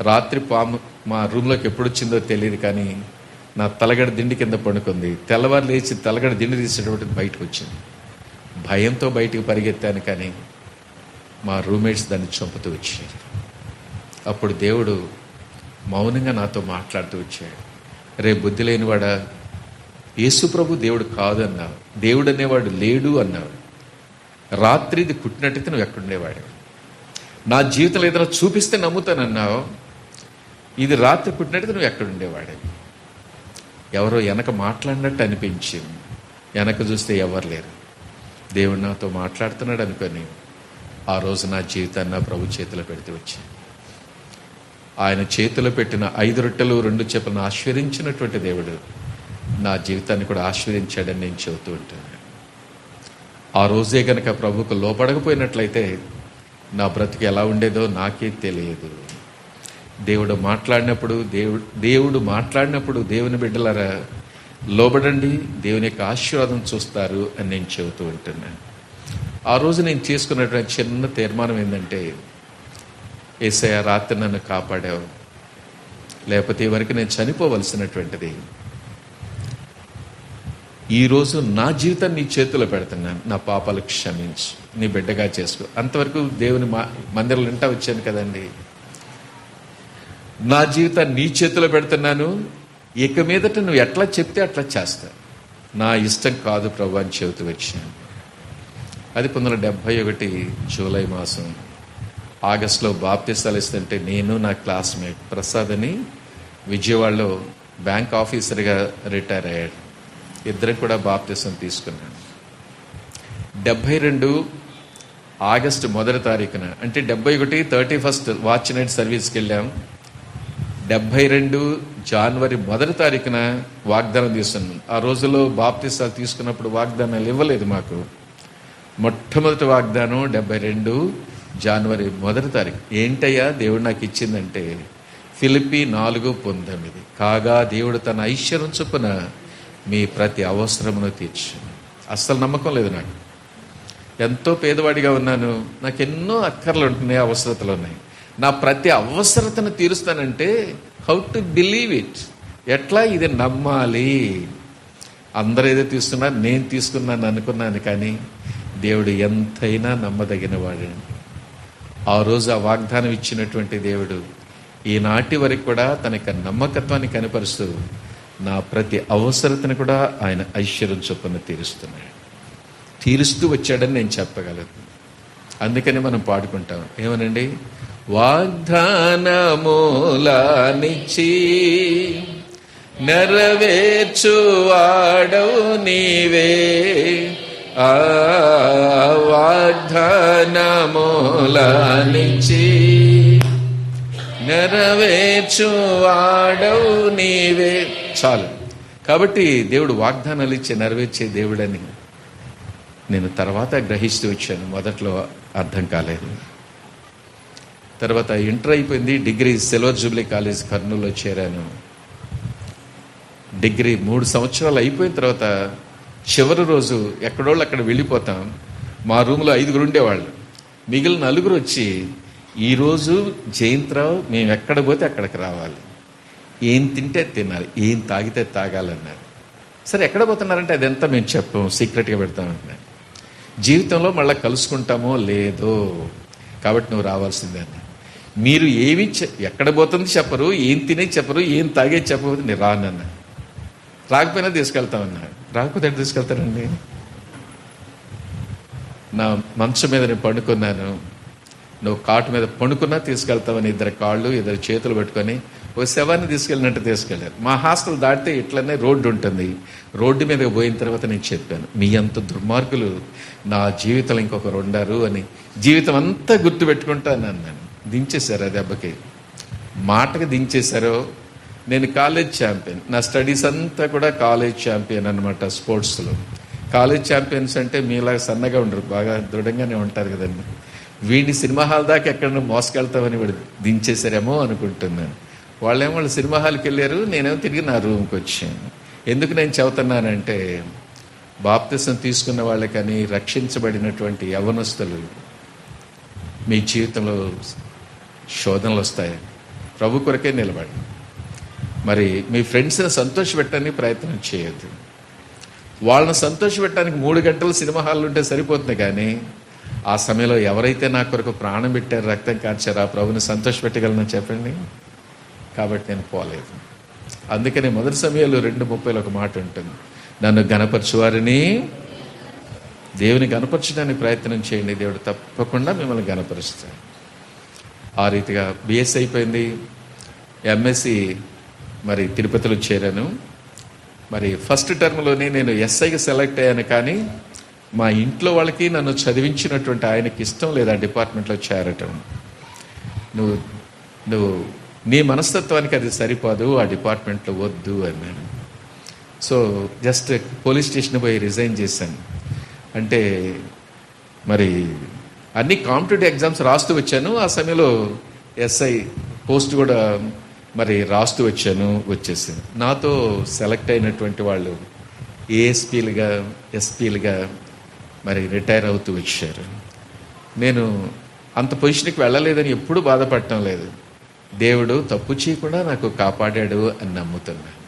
రాత్రి పాము మా రూమ్లోకి ఎప్పుడు వచ్చిందో తెలియదు, కానీ నా తలగడ దిండి కింద పడుకుంది. తెల్లవారు లేచి తలగడ దిండి తీసేటప్పుడు బయటకు వచ్చింది. భయంతో బయటికి పరిగెత్తాను, కానీ మా రూమ్మేట్స్ దాన్ని చంపుతూ వచ్చారు. అప్పుడు దేవుడు మౌనంగా నాతో మాట్లాడుతూ వచ్చాడు, రే బుద్ధి లేనివాడా, యేసుప్రభు దేవుడు కాదు అన్నావు, దేవుడు అనేవాడు లేడు అన్నావు, రాత్రిది పుట్టినట్టయితే నువ్వు ఎక్కడుండేవాడు, నా జీవితంలో ఏదైనా చూపిస్తే నమ్ముతానన్నావు, ఇది రాత్రి పుట్టినట్టయితే నువ్వు ఎక్కడుండేవాడే. ఎవరో వెనక మాట్లాడినట్టు అనిపించింది, వెనక చూస్తే ఎవరు లేరు. దేవుడు నాతో మాట్లాడుతున్నాడు అనుకొని ఆ రోజు నా జీవితాన్ని నా ప్రభు చేతిలో పెడితే వచ్చాను. ఆయన చేతిలో పెట్టిన 5 రొట్టెలు 2 చేపలను ఆశీర్వదించినటువంటి దేవుడు నా జీవితాన్ని కూడా ఆశీర్వదించాడని నేను చెబుతూ ఉంటాను. ఆ రోజే కనుక ప్రభువుకు లోపడకపోయినట్లయితే నా బ్రతికి ఎలా ఉండేదో నాకే తెలియదు. దేవుడు మాట్లాడినప్పుడు దేవుని బిడ్డలారా లోబడండి, దేవుని యొక్క ఆశీర్వాదం చూస్తారు అని నేను చెబుతూ ఉంటున్నాను. ఆ రోజు నేను చేసుకున్నటువంటి చిన్న తీర్మానం ఏంటంటే, యేసయ్య రాత్రి నన్ను కాపాడావు, లేకపోతే వరకు నేను చనిపోవలసినటువంటిది. ఈరోజు నా జీవితాన్ని నీ చేతిలో పెడుతున్నాను, నా పాపాలు క్షమించు, నీ బిడ్డగా చేసుకో. అంతవరకు దేవుని మందిరంలో వింటా వచ్చాను కదండి. నా జీవితాన్ని నీ చేతిలో పెడుతున్నాను, ఇక మీదట నువ్వు ఎట్లా చెప్తే అట్లా చేస్తా, నా ఇష్టం కాదు ప్రభు అని చెబుతూ వచ్చాను. అది 1971 జూలై మాసం ఆగస్టులో బాప్తిసాలు ఇస్తుంటే నేను నా క్లాస్మేట్ ప్రసాద్ అని విజయవాడలో బ్యాంక్ ఆఫీసర్గా రిటైర్ అయ్యాడు. ఇద్దరం కూడా బాప్తిసం తీసుకున్నాను. 72 ఆగస్టు 1 తారీఖున, అంటే 71 31 వాచ్ నైట్ సర్వీస్కి వెళ్ళాం. 72 జనవరి 1 తారీఖున వాగ్దానం తీసుకున్నాం. ఆ రోజుల్లో బాప్తిసాలు తీసుకున్నప్పుడు వాగ్దానాలు ఇవ్వలేదు మాకు. మొట్టమొదటి వాగ్దానం 72 జనవరి 1 తారీఖు. ఏంటయ్యా దేవుడు నాకు ఇచ్చిందంటే, ఫిలిప్పీ 4:19, కాగా దేవుడు తన ఐశ్వర్యం చొప్పున మీ ప్రతి అవసరమును తీర్చు. అస్సలు నమ్మకం లేదు నాకు. ఎంతో పేదవాడిగా ఉన్నాను, నాకు ఎన్నో అక్కర్లు ఉంటున్నాయి, అవసరతలు ఉన్నాయి. నా ప్రతి అవసరతను తీరుస్తానంటే హౌ టు బిలీవ్ ఇట్, ఎట్లా ఇది నమ్మాలి. అందరూ ఏదో తీసుకున్నారు, నేను తీసుకున్నాను అనుకున్నాను, కానీ దేవుడు ఎంతైనా నమ్మదగిన వాడండి. ఆ రోజు ఆ వాగ్దానం ఇచ్చినటువంటి దేవుడు ఈనాటి వరకు కూడా తన యొక్క నమ్మకత్వాన్ని కనపరుస్తూ నా ప్రతి అవసరతను కూడా ఆయన ఐశ్వర్యం చొప్పున తీరుస్తూ వచ్చాడని నేను చెప్పగలను. అందుకని మనం పాడుకుంటాం ఏమనండి, వాగ్దానమూలానిచ్చి నెరవేర్చువాడవు నీవే, ఆ వాగ్దానమూలానిచ్చి నెరవేర్చువాడవు నీవే. చాలు. కాబట్టి దేవుడు వాగ్దానాలు ఇచ్చి నెరవేర్చే దేవుడని నేను తర్వాత గ్రహిస్తూ వచ్చాను. మొదట్లో అర్థం కాలేదు. తర్వాత ఇంటర్ అయిపోయింది, డిగ్రీ సిల్వర్ జూబ్లీ కాలేజ్ కర్నూలులో చేరాను. డిగ్రీ 3 సంవత్సరాలు అయిపోయిన తర్వాత చివరి రోజు ఎక్కడోళ్ళు అక్కడ వెళ్ళిపోతాం. మా రూమ్లో 5 ఉండేవాళ్ళు, మిగిలిన 4 వచ్చి ఈరోజు జయంత్రావు మేము ఎక్కడ పోతే అక్కడికి రావాలి, ఏం తింటే తినాలి, ఏం తాగితే తాగాలన్నారు. సరే ఎక్కడ పోతున్నారంటే అదంతా మేము చెప్పాం, సీక్రెట్గా పెడతామంటున్నాను. జీవితంలో మళ్ళీ కలుసుకుంటామో లేదో, కాబట్టి నువ్వు రావాల్సిందే అన్న. మీరు ఏమి ఎక్కడ పోతుంది చెప్పరు, ఏం తినే చెప్పరు, ఏం తాగే చెప్పబోతుంది, నేను రానన్నా. రాకపోయినా తీసుకెళ్తామన్నా. రాకపోతే ఎక్కడ తీసుకెళ్తారండి? నా మంచం మీద నేను పండుకున్నాను, నువ్వు కాటు మీద పండుకున్నా తీసుకెళ్తామని 2 కాళ్ళు 2 చేతులు పెట్టుకొని ఓ శవాన్ని తీసుకెళ్ళినట్టు తీసుకెళ్ళారు. మా హాస్టల్ దాటితే ఇట్లనే రోడ్డు ఉంటుంది. రోడ్డు మీదకి పోయిన తర్వాత నేను చెప్పాను, మీ అంత దుర్మార్గులు నా జీవితంలో ఇంకొకరు ఉండారు అని. జీవితం అంతా గుర్తు పెట్టుకుంటాను అన్నాను. దించేశారు, ఆ దెబ్బకి మాటకి దించేశారో. నేను కాలేజ్ ఛాంపియన్, నా స్టడీస్ అంతా కూడా కాలేజ్ ఛాంపియన్ అనమాట. స్పోర్ట్స్లో కాలేజ్ ఛాంపియన్స్ అంటే మీలాగా సన్నగా ఉండరు, బాగా దృఢంగానే ఉంటారు కదండి. వీడిని సినిమా హాల్ దాకా ఎక్కడన్నా మోసుకెళ్తామని వాడు దించేశారేమో అనుకుంటున్నాను. వాళ్ళు సినిమా హాల్కి వెళ్ళారు, నేనేమో తిరిగి నా రూమ్కి వచ్చాను. ఎందుకు నేను చెబుతున్నానంటే, బాప్తిసం తీసుకున్న వాళ్ళకని రక్షించబడినటువంటి యవ్వనస్తులు మీ జీవితంలో శోధనలు వస్తాయి. ప్రభు కొరకే నిలబడి మరి మీ ఫ్రెండ్స్ని సంతోషపెట్టడానికి ప్రయత్నం చేయొద్దు. వాళ్ళని సంతోషపెట్టడానికి 3 గంటలు సినిమా హాల్ ఉంటే సరిపోతుంది, కానీ ఆ సమయంలో ఎవరైతే నా కొరకు ప్రాణం పెట్టారు, రక్తం కార్చారు, ఆ ప్రభుని సంతోషపెట్టగలను చెప్పండి. కాబట్టి నేను పోలేదు. అందుకని మొదటి సమయంలో 2:30 ఒక మాట ఉంటుంది, నన్ను గణపరచువారిని దేవుని గణపరచడానికి ప్రయత్నం చేయండి, దేవుడు తప్పకుండా మిమ్మల్ని గణపరుస్తాడు. ఆ రీతిగా బిఎస్సి అయిపోయింది. ఎంఎస్సి మరి తిరుపతిలో చేరాను. మరి ఫస్ట్ టర్మ్లోనే నేను ఎస్ఐకి సెలెక్ట్ అయ్యాను, కానీ మా ఇంట్లో వాళ్ళకి నన్ను చదివించినటువంటి ఆయనకి ఇష్టం లేదు ఆ డిపార్ట్మెంట్లో చేరటం. నువ్వు నీ మనస్తత్వానికి అది సరిపోదు, ఆ డిపార్ట్మెంట్లో వద్దు అన్నాను. సో జస్ట్ పోలీస్ స్టేషన్ పోయి రిజైన్ చేశాను. అంటే మరి అన్ని కాంపిటేటివ్ ఎగ్జామ్స్ రాస్తూ వచ్చాను. ఆ సమయంలో ఎస్ఐ పోస్ట్ కూడా మరి రాస్తూ వచ్చేసింది. నాతో సెలెక్ట్ అయినటువంటి వాళ్ళు ఏఎస్పీలుగా ఎస్పీలుగా మరి రిటైర్ అవుతూ వచ్చారు. నేను అంత పొజిషన్కి వెళ్ళలేదని ఎప్పుడూ బాధపడటం లేదు. దేవుడు తప్పు చేయకుండా నాకు కాపాడాడు అని నమ్ముతున్నాను.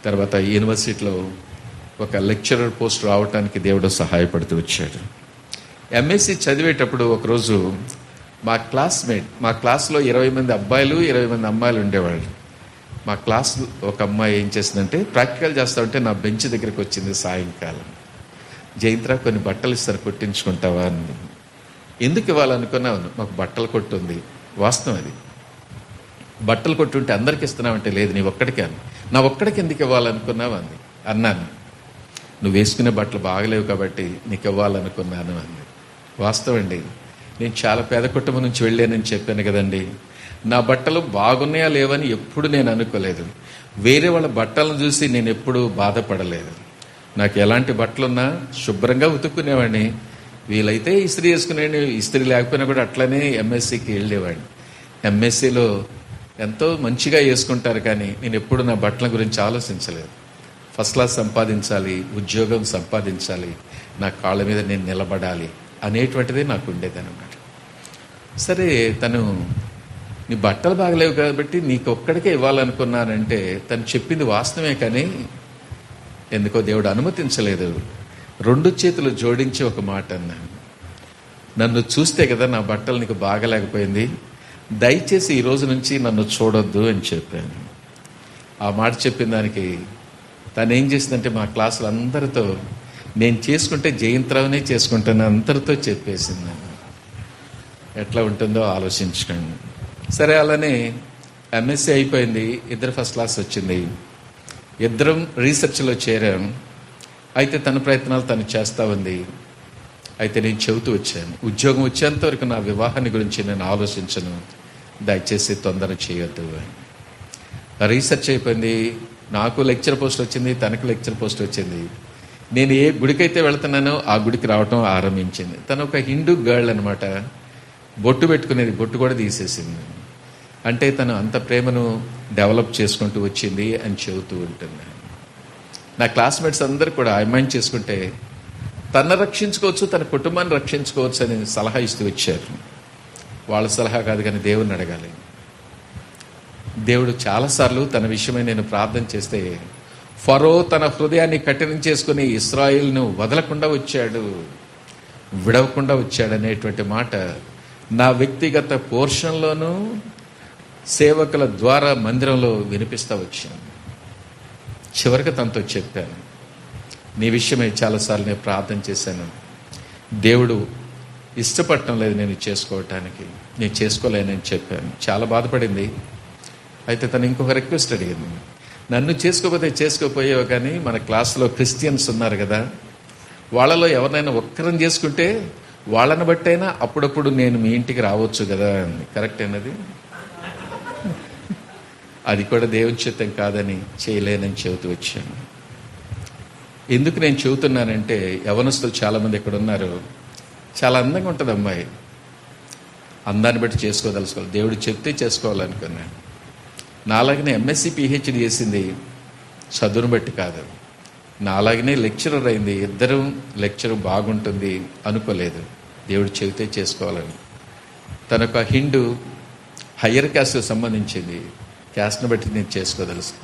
తర్వాత యూనివర్సిటీలో ఒక లెక్చరర్ పోస్ట్ రావడానికి దేవుడు సహాయపడుతూ వచ్చాడు. ఎంఎస్సి చదివేటప్పుడు ఒకరోజు మా క్లాస్లో 20 మంది అబ్బాయిలు 20 మంది అమ్మాయిలు ఉండేవాళ్ళు. మా క్లాస్ ఒక అమ్మాయి ఏం చేసిందంటే, ప్రాక్టికల్ చేస్తూ ఉంటే నా బెంచ్ దగ్గరికి వచ్చింది సాయంకాలం. జయంత్రా కొన్ని బట్టలు ఇస్తారు, కుట్టించుకుంటావా అని. ఎందుకు ఇవ్వాలనుకున్నాను, మాకు బట్టలు కొట్టు ఉంది. వాస్తవం అది. బట్టలు కొట్టుంటే అందరికి ఇస్తున్నావంటే లేదు, నీ ఒక్కడికే అని. నా ఒక్కడికి ఎందుకు ఇవ్వాలనుకున్నావు అంది. అన్నాను, నువ్వు వేసుకునే బట్టలు బాగలేవు కాబట్టి నీకు ఇవ్వాలనుకున్నాను అంది. వాస్తవం అండి. నేను చాలా పేద కుటుంబం నుంచి వెళ్ళానని చెప్పాను కదండి. నా బట్టలు బాగున్నాయా లేవని ఎప్పుడు నేను అనుకోలేదు. వేరే వాళ్ళ బట్టలను చూసి నేను ఎప్పుడూ బాధపడలేదు. నాకు ఎలాంటి బట్టలున్నా శుభ్రంగా ఉతుక్కునేవాడిని. వీలైతే ఇస్త్రీ వేసుకునేవాడిని, ఇస్త్రీ లేకపోయినా కూడా అట్లనే ఎంఎస్సికి వెళ్ళేవాడిని. ఎంఎస్సిలో ఎంతో మంచిగా వేసుకుంటారు, కానీ నేను ఎప్పుడు నా బట్టల గురించి ఆలోచించలేదు. ఫస్ట్ క్లాస్ సంపాదించాలి, ఉద్యోగం సంపాదించాలి, నా కాళ్ళ మీద నేను నిలబడాలి అనేటువంటిదే నాకు ఉండేదన్నమాట. సరే తను నీ బట్టలు బాగలేవు కాబట్టి నీకు ఒక్కడికే ఇవ్వాలనుకున్నానంటే తను చెప్పింది వాస్తవమే, కానీ ఎందుకో దేవుడు అనుమతించలేదు. 2 చేతులు జోడించి ఒక మాట అన్నాను, నన్ను చూస్తే కదా నా బట్టలు నీకు బాగలేకపోయింది, దయచేసి ఈ రోజు నుంచి నన్ను చూడొద్దు అని చెప్పాను. ఆ మాట చెప్పిన దానికి తను ఏం చేసిందంటే మా క్లాసులు అందరితో నేను చేసుకుంటే జయంత్రావునే చేసుకుంటాను అందరితో చెప్పేసింది. ఎట్లా ఉంటుందో ఆలోచించుకోండి. సరే, అలానే ఎంఎస్సీ అయిపోయింది, 2 ఫస్ట్ క్లాస్ వచ్చింది, 2 రీసెర్చ్లో చేరాం. అయితే తన ప్రయత్నాలు తను చేస్తూ ఉంది. అయితే నేను చెబుతూ వచ్చాను, ఉద్యోగం వచ్చేంత వరకు నా వివాహాన్ని గురించి నేను ఆలోచించను, దయచేసి తొందర చేయొద్దు అని. రీసెర్చ్ అయిపోయింది, నాకు లెక్చర్ పోస్ట్ వచ్చింది, తనకు లెక్చర్ పోస్ట్ వచ్చింది. నేను ఏ గుడికైతే వెళ్తున్నానో ఆ గుడికి రావటం ఆరంభించింది. తను ఒక హిందూ గర్ల్ అనమాట, బొట్టు పెట్టుకునేది, బొట్టు కూడా తీసేసింది. అంటే తను అంత ప్రేమను డెవలప్ చేసుకుంటూ వచ్చింది అని చెబుతూ ఉంటున్నాను. నా క్లాస్మేట్స్ అందరూ కూడా ఆ అమ్మాయిని చేసుకుంటే తను రక్షించుకోవచ్చు, తన కుటుంబాన్ని రక్షించుకోవచ్చు అని సలహా ఇస్తూ వచ్చారు. వాళ్ళ సలహా కాదు, కానీ దేవుడిని అడగాలి. దేవుడు చాలాసార్లు తన విషయమై నేను ప్రార్థన చేస్తే ఫరో తన హృదయాన్ని కఠినం చేసుకుని ఇశ్రాయేలును వదలకుండా వచ్చాడు, విడవకుండా వచ్చాడు అనేటువంటి మాట నా వ్యక్తిగత పోర్షన్లోనూ సేవకుల ద్వారా మందిరంలో వినిపిస్తూ వచ్చాను. చివరికి తనతో చెప్పాను, నీ విషయమై చాలాసార్లు నేను ప్రార్థన చేశాను, దేవుడు ఇష్టపడటం లేదు నేను చేసుకోవటానికి, నేను చేసుకోలేనని చెప్పాను. చాలా బాధపడింది. అయితే తను ఇంకొక రిక్వెస్ట్ అడిగింది, నన్ను చేసుకోకపోతే చేసుకోపోయావు, కానీ మన క్లాసులో క్రిస్టియన్స్ ఉన్నారు కదా, వాళ్ళలో ఎవరినైనా ఒక్కరిని చేసుకుంటే వాళ్ళని బట్టైనా అప్పుడప్పుడు నేను మీ ఇంటికి రావచ్చు కదా అని. కరెక్ట్ అన్నది అది కూడా దేవుని చిత్తం కాదని చేయలేనని చెబుతూ వచ్చాను. ఎందుకు నేను చెబుతున్నానంటే యవనస్తులు చాలామంది ఇక్కడ ఉన్నారు, చాలా అందంగా ఉంటుంది అమ్మాయి, అందాన్ని బట్టి చేసుకోదలుచుకోవాలి, దేవుడు చెప్తే చేసుకోవాలనుకున్నాను. నాలాగనే ఎంఎస్సీ పిహెచ్డి చేసింది, చదువును బట్టి కాదు. నాలాగనే లెక్చరర్ అయింది, 2 లెక్చర్ బాగుంటుంది అనుకోలేదు, దేవుడు చెబితే చేసుకోవాలని. తనొక హిందూ హయ్యర్ క్యాస్ట్కి సంబంధించింది, క్యాస్ట్ని బట్టి నేను చేసుకోదలుసు.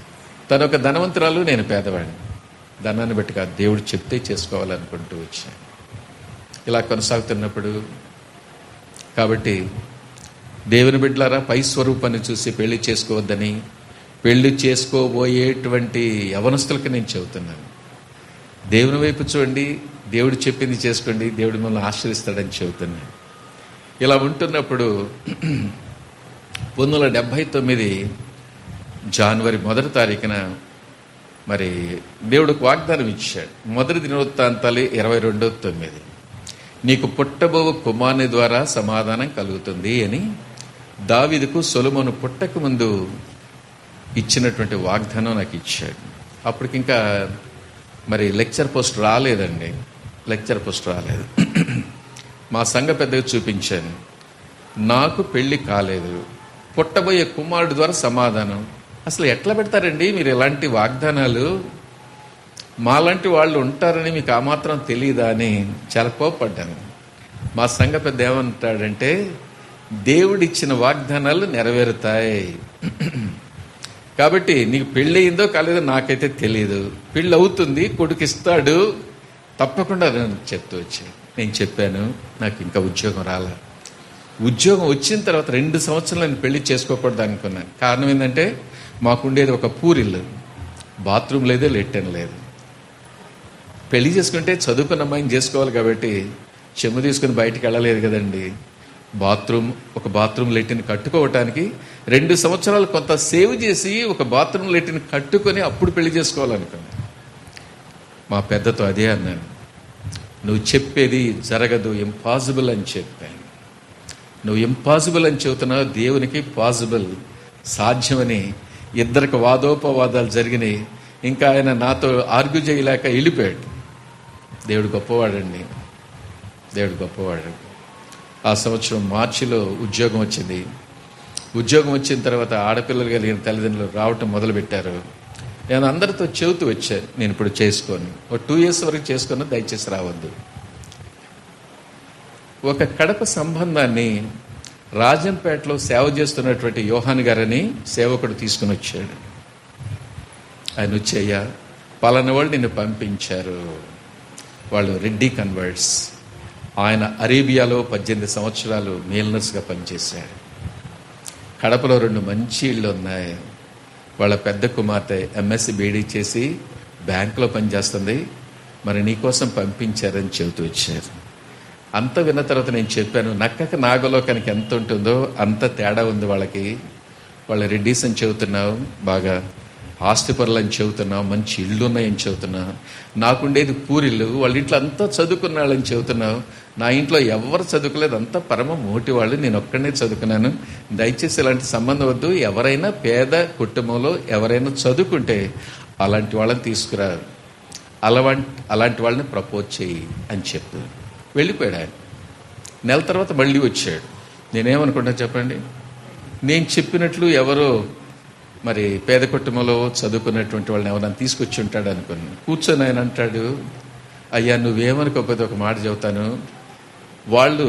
తనొక ధనవంతురాలు, నేను పేదవాడిని, ధనాన్ని బట్టి కాదు, దేవుడు చెప్తే చేసుకోవాలనుకుంటూ వచ్చాను. ఇలా కొనసాగుతున్నప్పుడు కాబట్టి దేవుని బిడ్డలారా, పై స్వరూపాన్ని చూసి పెళ్లి చేసుకోవద్దని పెళ్లి చేసుకోబోయేటువంటి యవనస్తులకు నేను చెబుతున్నాను. దేవుని వైపు చూడండి, దేవుడు చెప్పింది చేసుకోండి, దేవుడు మిమ్మల్ని ఆశ్రయిస్తాడని చెబుతున్నాను. ఇలా ఉంటున్నప్పుడు 1979 జనవరి 1వ తారీఖున మరి దేవుడికి వాగ్దానం ఇచ్చాడు. 1 దినవృత్తాంతాలు 22:9 నీకు పుట్టబో కుమారుని ద్వారా సమాధానం కలుగుతుంది అని దావీదుకు సొలొమోను పుట్టక ముందు ఇచ్చినటువంటి వాగ్దానం నాకు ఇచ్చాడు. అప్పటికింకా మరి లెక్చర్ పోస్ట్ రాలేదండి, లెక్చర్ పోస్ట్ రాలేదు. మా సంఘ పెద్దగా చూపించాను, నాకు పెళ్లి కాలేదు, పుట్టబోయే కుమారుడు ద్వారా సమాధానం. అసలు ఎట్లా పెడతారండి మీరు ఇలాంటి వాగ్దానాలు, మాలాంటి వాళ్ళు ఉంటారని మీకు ఆ మాత్రం తెలియదా అని చాలా కోప్పడ్డాను. మా సంఘ పెద్ద ఏమంటాడంటే, దేవుడిచ్చిన వాగ్దానాలు నెరవేరుతాయి, కాబట్టి నీకు పెళ్ళి అయిందో కాలేదో నాకైతే తెలియదు, పెళ్ళి అవుతుంది, కొడుకిస్తాడు, తప్పకుండా చెప్తూ వచ్చాను. నేను చెప్పాను, నాకు ఇంకా ఉద్యోగం రాలే. ఉద్యోగం వచ్చిన తర్వాత 2 సంవత్సరాలు నేను పెళ్లి చేసుకోకూడదు అనుకున్నాను. కారణం ఏంటంటే మాకుండేది ఒక పూరిల్లు, బాత్రూమ్ లేదు, లెట్రిన్ లేదు. పెళ్లి చేసుకుంటే చదువుకున్న అమ్మాయిని చేసుకోవాలి కాబట్టి చెమ్ము తీసుకుని బయటికి వెళ్ళలేదు కదండి. ఒక బాత్రూమ్ లెట్రిన్ కట్టుకోవటానికి 2 సంవత్సరాలు కొంత సేవ్ చేసి ఒక బాత్రూమ్ లెట్రిన్ కట్టుకొని అప్పుడు పెళ్లి చేసుకోవాలనుకున్నాను. మా పెద్దతో అదే అన్నాను, నువ్వు చెప్పేది జరగదు, ఇంపాసిబుల్ అని చెప్పాను. నువ్వు ఇంపాసిబుల్ అని చెబుతున్నావు, దేవునికి పాసిబుల్, సాధ్యమని. 2 వాదోపవాదాలు జరిగినాయి. ఇంకా ఆయన నాతో ఆర్గ్యూ చేయలేక వెళ్ళిపోయాడు. దేవుడు గొప్పవాడండి, దేవుడు గొప్పవాడు. ఆ సంవత్సరం మార్చిలో ఉద్యోగం వచ్చింది. ఉద్యోగం వచ్చిన తర్వాత ఆడపిల్లలు కలిగిన తల్లిదండ్రులు రావటం మొదలుపెట్టారు. నేను అందరితో చెబుతూ వచ్చాను, నేను ఇప్పుడు చేసుకోను, ఒక 2 years వరకు చేసుకున్నా, దయచేసి రావద్దు. ఒక కడప సంబంధాన్ని రాజంపేటలో సేవ చేస్తున్నటువంటి యోహాన్ గారని సేవకుడు తీసుకుని వచ్చాడు. ఆయన వచ్చయ్యా, పలానా వాళ్ళు నిన్ను పంపించారు. వాళ్ళు రెడ్డి కన్వర్ట్స్. ఆయన అరేబియాలో 18 సంవత్సరాలు మేల్ నర్స్గా పనిచేశాడు. కడపలో 2 మంచి ఇళ్ళు ఉన్నాయి. వాళ్ళ పెద్ద కుమార్తె ఎంఎస్సి బీడీ చేసి బ్యాంకులో పనిచేస్తుంది. మరి నీకోసం పంపించారని చెబుతూ వచ్చారు. అంత విన్న తర్వాత నేను చెప్పాను, నక్కక నాగలోకానికి ఎంత ఉంటుందో అంత తేడా ఉంది వాళ్ళకి. వాళ్ళ రెడ్డిస్ అని చెబుతున్నావు, బాగా ఆస్తిపరులు అని చెబుతున్నావు, మంచి ఇళ్ళు ఉన్నాయని చెబుతున్నావు. నాకుండేది పూరిళ్ళు, వాళ్ళ ఇంట్లో అంతా చదువుకున్న వాళ్ళని చెబుతున్నావు. నా ఇంట్లో ఎవరు చదువుకోలేదు, అంతా పరమ మోటి వాళ్ళు, నేను ఒక్కడనే చదువుకున్నాను. దయచేసి ఇలాంటి సంబంధం వద్దు. ఎవరైనా పేద కుటుంబంలో ఎవరైనా చదువుకుంటే అలాంటి వాళ్ళని తీసుకురా, అలాంటి వాళ్ళని ప్రపోజ్ చేయి అని చెప్పు. వెళ్ళిపోయాడు ఆయన. నెల తర్వాత మళ్ళీ వచ్చాడు. నేనేమనుకుంటా చెప్పండి, నేను చెప్పినట్లు ఎవరో మరి పేద కుటుంబంలో చదువుకున్నటువంటి వాళ్ళని ఎవరైనా తీసుకొచ్చి ఉంటాడు అనుకున్నాను. కూర్చొని ఆయన అంటాడు, అయ్యా నువ్వేమనుకోకపోతే ఒక మాట చెబుతాను, వాళ్ళు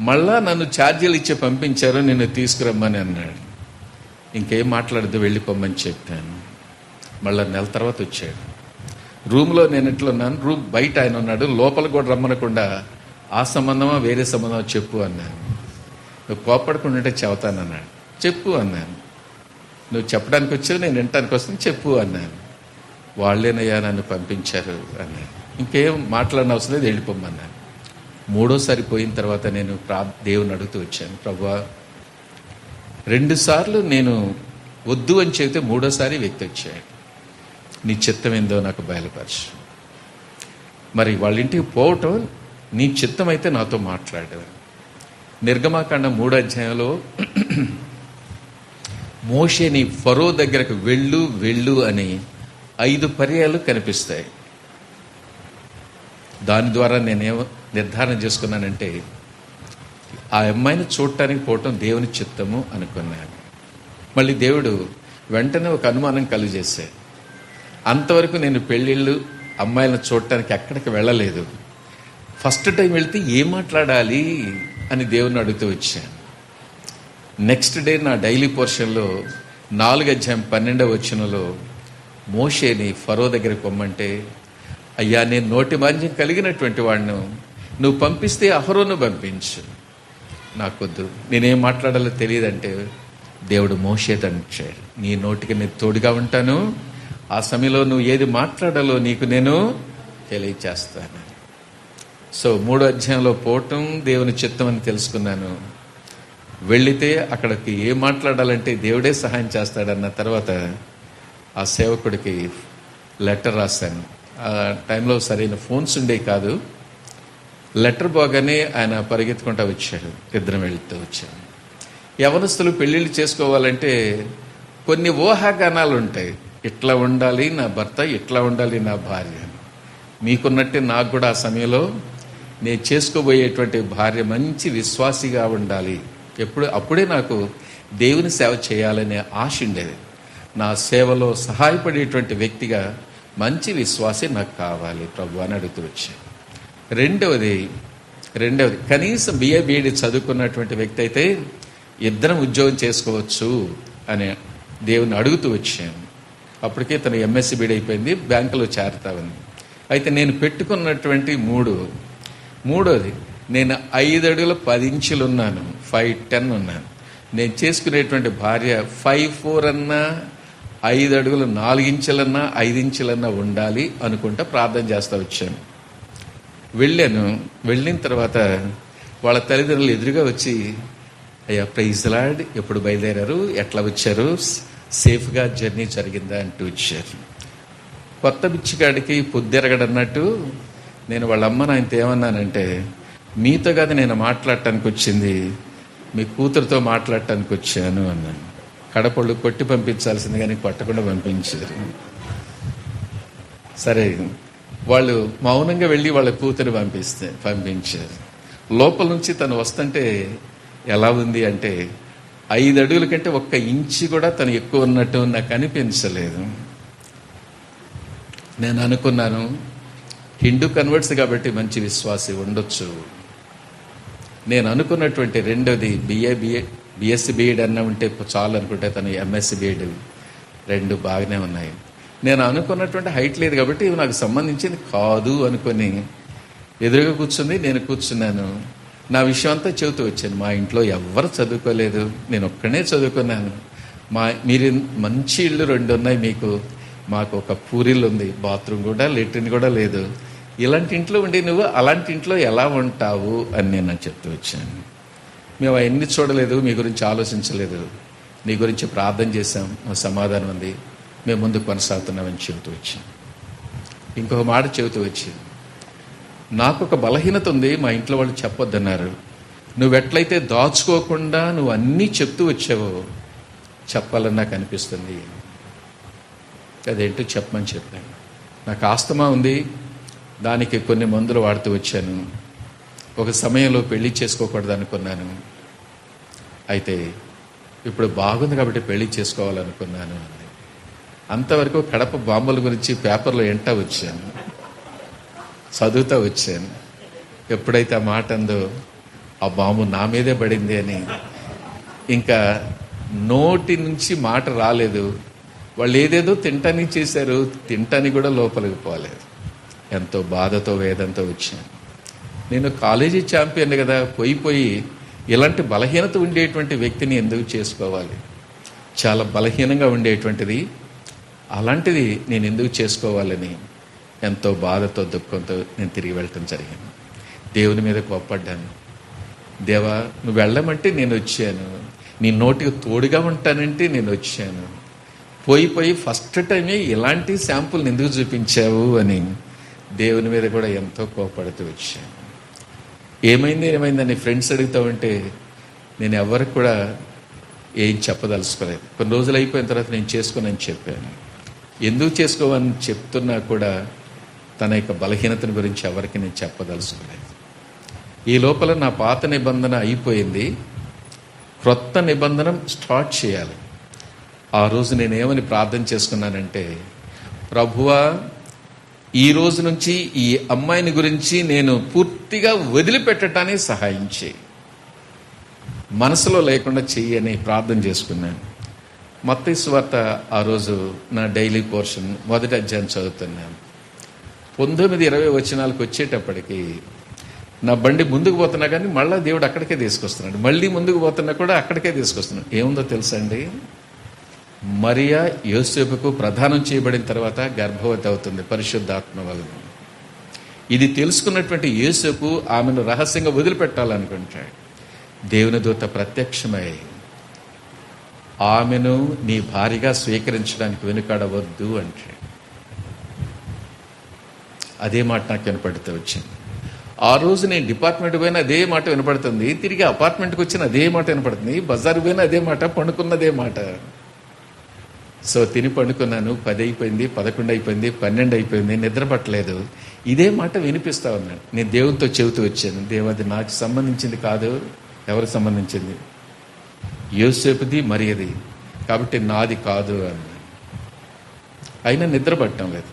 మళ్ళా నన్ను ఛార్జీలు ఇచ్చి పంపించారు, నిన్ను తీసుకురమ్మని అన్నాడు. ఇంకేం మాట్లాడద్దు, వెళ్ళిపోమ్మని చెప్పాను. మళ్ళా నెల తర్వాత వచ్చాడు. రూమ్లో నేను ఎట్లున్నాను, రూమ్ బయట ఆయన ఉన్నాడు. లోపల కూడా రమ్మనకుండా ఆ సంబంధమా వేరే సంబంధమా చెప్పు అన్నాను. నువ్వు కోపడకుండా ఉంటే చెబుతానన్నాడు. చెప్పు అన్నాను. నువ్వు చెప్పడానికి వచ్చావు, నేను వినటానికి వస్తాను, చెప్పు అన్నాను. వాళ్ళేనయ్యా నన్ను పంపించారు అన్నాను. ఇంకేం మాట్లాడిన అవసరం లేదు, వెళ్ళిపోమన్నాను. 3ఓసారి పోయిన తర్వాత నేను దేవుని అడుగుతూ వచ్చాను, ప్రభువా 2 సార్లు నేను వద్దు అని చెబితే 3ఓసారి వ్యక్తి వచ్చాడు. నీ చిత్తం ఏందో నాకు బయలుపరచు. మరి వాళ్ళ ఇంటికి పోవటం నీ చిత్తం అయితే నాతో మాట్లాడు. నిర్గమాకాండం 3వ అధ్యాయంలో మోషేని ఫరో దగ్గరకు వెళ్ళు వెళ్ళు అని 5 పర్యాయాలు కనిపిస్తాయి. దాని ద్వారా నేనేమో నిర్ధారణ చేసుకున్నానంటే ఆ అమ్మాయిని చూడటానికి పోవటం దేవుని చిత్తము అనుకున్నాను. మళ్ళీ దేవుడు వెంటనే ఒక అనుమానం కలుగజేశాడు. అంతవరకు నేను పెళ్ళిళ్ళు అమ్మాయిలను చూడటానికి ఎక్కడికి వెళ్ళలేదు. ఫస్ట్ టైం వెళ్తే ఏం మాట్లాడాలి అని దేవుని అడుగుతూ వచ్చాను. నెక్స్ట్ డే నా డైలీ పోర్షన్లో 4వ అధ్యాయం 12వ వచనంలో మోషేని ఫరో దగ్గరికి పొమ్మంటే, అయ్యా నేను నోటి మాంద్యం కలిగినటువంటి వాడిను, నువ్వు పంపిస్తే అహరోను పంపించు, నాకొద్దు, నేనేం మాట్లాడాలో తెలియదంటే దేవుడు మోషేతో అంటాడు, నీ నోటికి నేను తోడుగా ఉంటాను, ఆ సమయంలో నువ్వు ఏది మాట్లాడాలో నీకు నేను తెలియచేస్తాను. సో 3వ అధ్యాయంలో పోవటం దేవుని చిత్తం అని తెలుసుకున్నాను. వెళితే అక్కడికి ఏం మాట్లాడాలంటే దేవుడే సహాయం చేస్తాడన్న తర్వాత ఆ సేవకుడికి లెటర్ రాశాను. ఆ టైంలో సరైన ఫోన్స్ ఉండేవి కాదు. లెటర్ పోగానే ఆయన పరిగెత్తుకుంటూ వచ్చాడు. 2 వెళ్తూ వచ్చాడు. యవనస్తులు పెళ్ళిళ్ళు చేసుకోవాలంటే కొన్ని ఊహాగానాలు ఉంటాయి. ఇట్లా ఉండాలి నా భర్త, ఇట్లా ఉండాలి నా భార్య. మీకున్నట్టే నాకు కూడా ఆ సమయంలో నేను చేసుకోబోయేటువంటి భార్య మంచి విశ్వాసిగా ఉండాలి. అప్పుడే నాకు దేవుని సేవ చేయాలనే ఆశ ఉండేది. నా సేవలో సహాయపడేటువంటి వ్యక్తిగా మంచి విశ్వాసి నాకు కావాలి ప్రభు అని అడుగుతూ వచ్చాను. రెండవది కనీసం బిఏ బీఈడి చదువుకున్నటువంటి వ్యక్తి అయితే 2 ఉద్యోగం చేసుకోవచ్చు అని దేవుని అడుగుతూ వచ్చాను. అప్పటికే తను ఎంఎస్సి బీఈడి అయిపోయింది, బ్యాంకులో చేరతా ఉంది. అయితే నేను పెట్టుకున్నటువంటి మూడోది నేను 5 అడుగుల 10 ఇంచులు ఉన్నాను, 5'10" ఉన్నాను. నేను చేసుకునేటువంటి భార్య 5'4" అన్నా, 5 అడుగుల 4 ఇంచులన్నా 5 ఇంచులన్నా ఉండాలి అనుకుంటా ప్రార్థన చేస్తూ వచ్చాను. వెళ్ళిన తర్వాత వాళ్ళ తల్లిదండ్రులు ఎదురుగా వచ్చి, అయ్యా ప్రైజ్ లార్డ్, ఎప్పుడు బయలుదేరారు, ఎట్లా వచ్చారు, సేఫ్గా జర్నీ జరిగిందా అంటూ వచ్చారు. కొత్త బిచ్చిగాడికి పొద్దెరగడన్నట్టు నేను వాళ్ళ అమ్మ నాయనతో ఏమన్నానంటే, మీతో కాదు నేను మాట్లాడటానికి వచ్చింది, మీ కూతురుతో మాట్లాడటానికి వచ్చాను అన్నాను. కడపళ్ళు కొట్టి పంపించాల్సింది కానీ కొట్టకుండా పంపించారు. సరే, వాళ్ళు మౌనంగా వెళ్ళి వాళ్ళ కూతురు పంపించారు. లోపల నుంచి తను వస్తుంటే ఎలా ఉంది అంటే 5 అడుగుల కంటే 1 ఇంచు కూడా తను ఎక్కువ ఉన్నట్టు నాకు అనిపించలేదు. నేను అనుకున్నాను, హిందూ కన్వర్ట్స్ కాబట్టి మంచి విశ్వాసి ఉండొచ్చు. నేను అనుకున్నటువంటి రెండోది బిఎస్సి బిఎడ్ అన్న ఉంటే చాలు అనుకుంటే తను ఎంఎస్సి బిఎడ్ 2 బాగానే ఉన్నాయి. నేను అనుకున్నటువంటి హైట్ లేదు కాబట్టి ఇవి నాకు సంబంధించింది కాదు అనుకొని ఎదురుగా కూర్చుంది, నేను కూర్చున్నాను. నా విషయం అంతా చెబుతూ వచ్చాను. మా ఇంట్లో ఎవ్వరు చదువుకోలేదు, నేను ఒక్కనే చదువుకున్నాను. మీరు మంచి ఇళ్ళు 2 ఉన్నాయి మీకు, మాకు ఒక పూరిల్లు ఉంది, బాత్రూమ్ కూడా లెట్రిన్ కూడా లేదు. ఇలాంటి ఇంట్లో ఉండి నువ్వు అలాంటి ఇంట్లో ఎలా ఉంటావు అని నేను చెప్తూ వచ్చాను. మేము అవన్నీ చూడలేదు, మీ గురించి ఆలోచించలేదు, నీ గురించి ప్రార్థన చేశాం, సమాధానం ఉంది, మేము ముందు కొనసాగుతున్నామని చెబుతూ వచ్చాను. ఇంకొక మాట చెబుతూ వచ్చి, నాకు ఒక బలహీనత ఉంది, మా ఇంట్లో వాళ్ళు చెప్పొద్దన్నారు. నువ్వెట్లయితే దాచుకోకుండా నువ్వు అన్నీ చెప్తూ వచ్చావో చెప్పాలని నాకు అనిపిస్తుంది. అదేంటో చెప్పమని చెప్పాను. నాకు ఆస్తమా ఉంది, దానికి కొన్ని మందులు వాడుతూ వచ్చాను. ఒక సమయంలో పెళ్లి చేసుకోకూడదు అనుకున్నాను, అయితే ఇప్పుడు బాగుంది కాబట్టి పెళ్లి చేసుకోవాలనుకున్నాను అంది. అంతవరకు కడప బాంబుల గురించి పేపర్లో ఎంట వచ్చాను, చదువుతూ వచ్చాను. ఎప్పుడైతే ఆ మాట అందో ఆ బాంబు నా మీదే పడింది అని ఇంకా నోటి నుంచి మాట రాలేదు. వాళ్ళు ఏదేదో తింటానికి చేశారు, తింటానికి కూడా లోపలికి పోలేదు. ఎంతో బాధతో వేదంతో వచ్చాను. నేను కాలేజీ ఛాంపియన్ కదా, పోయి ఇలాంటి బలహీనత ఉండేటువంటి వ్యక్తిని ఎందుకు చేసుకోవాలి? చాలా బలహీనంగా ఉండేటువంటిది, అలాంటిది నేను ఎందుకు చేసుకోవాలని ఎంతో బాధతో దుఃఖంతో నేను తిరిగి వెళ్ళటం జరిగింది. దేవుని మీద కోప్పడ్డాను. దేవా, నువ్వు వెళ్ళమంటే నేను వచ్చాను, నీ నోటికి తోడుగా ఉంటానంటే నేను వచ్చాను. పోయి ఫస్ట్ టైమే ఇలాంటి శాంపుల్ని ఎందుకు చూపించావు అని దేవుని మీద కూడా ఎంతో కోపడుతూ వచ్చాను. ఏమైందని ఫ్రెండ్స్ అడుగుతూ ఉంటే నేను ఎవరికి కూడా ఏం చెప్పదలుచుకోలేదు. కొన్ని రోజులు అయిపోయిన తర్వాత నేను చేసుకోనని చెప్పాను. ఎందుకు చేసుకోవని చెప్తున్నా కూడా తన యొక్క బలహీనతను గురించి ఎవరికి నేను చెప్పదలుచుకోలేదు. ఈ లోపల నా పాత నిబంధన అయిపోయింది, క్రొత్త నిబంధన స్టార్ట్ చేయాలి. ఆ రోజు నేనేమని ప్రార్థన చేసుకున్నానంటే, ప్రభువా, ఈ రోజు నుంచి ఈ అమ్మాయిని గురించి నేను పూర్తిగా వదిలిపెట్టడానికి సహాయం చేయి, మనసులో లేకుండా చెయ్యి అని ప్రార్థన చేసుకున్నాను. మత్తయి సువార్త ఆ రోజు నా డైలీ పోర్షన్ మొదటి అధ్యాయం చదువుతున్నాను. 19-20 వచనాలకు వచ్చేటప్పటికి నా బండి ముందుకు పోతున్నా కానీ మళ్ళీ దేవుడు అక్కడికే తీసుకొస్తున్నాడు, మళ్ళీ ముందుకు పోతున్నా కూడా అక్కడికే తీసుకొస్తున్నాడు. ఏముందో తెలుసా అండి, మరియా యోసేపుకు ప్రదానం చేయబడిన తర్వాత గర్భవతి అవుతుంది పరిశుద్ధాత్మ వలన. ఇది తెలుసుకున్నటువంటి యోసేపు ఆమెను రహస్యంగా వదిలిపెట్టాలనుకుంటాడు. దేవుని దూత ప్రత్యక్షమై ఆమెను నీ భార్యగా స్వీకరించడానికి వెనుకాడవద్దు అంటే అదే మాట నాకు వినపడుతూ వచ్చింది. ఆ రోజు నేను డిపార్ట్మెంట్ పోయినా అదే మాట వినపడుతుంది, తిరిగి అపార్ట్మెంట్కి వచ్చిన అదే మాట వినపడుతుంది, బజారు పోయినా అదే మాట, పండుకున్నదే మాట. సో తిని పండుకున్నాను, 10 అయిపోయింది, 11 అయిపోయింది, 12 అయిపోయింది, నిద్ర పట్టలేదు. ఇదే మాట వినిపిస్తా ఉన్నాను. నేను దేవునితో చెబుతూ వచ్చాను, దేవు అది నాకు సంబంధించింది కాదు. ఎవరికి సంబంధించింది? యోసేపుది మరియది, కాబట్టి నాది కాదు అన్నాను. అయినా నిద్ర పట్టడం లేదు.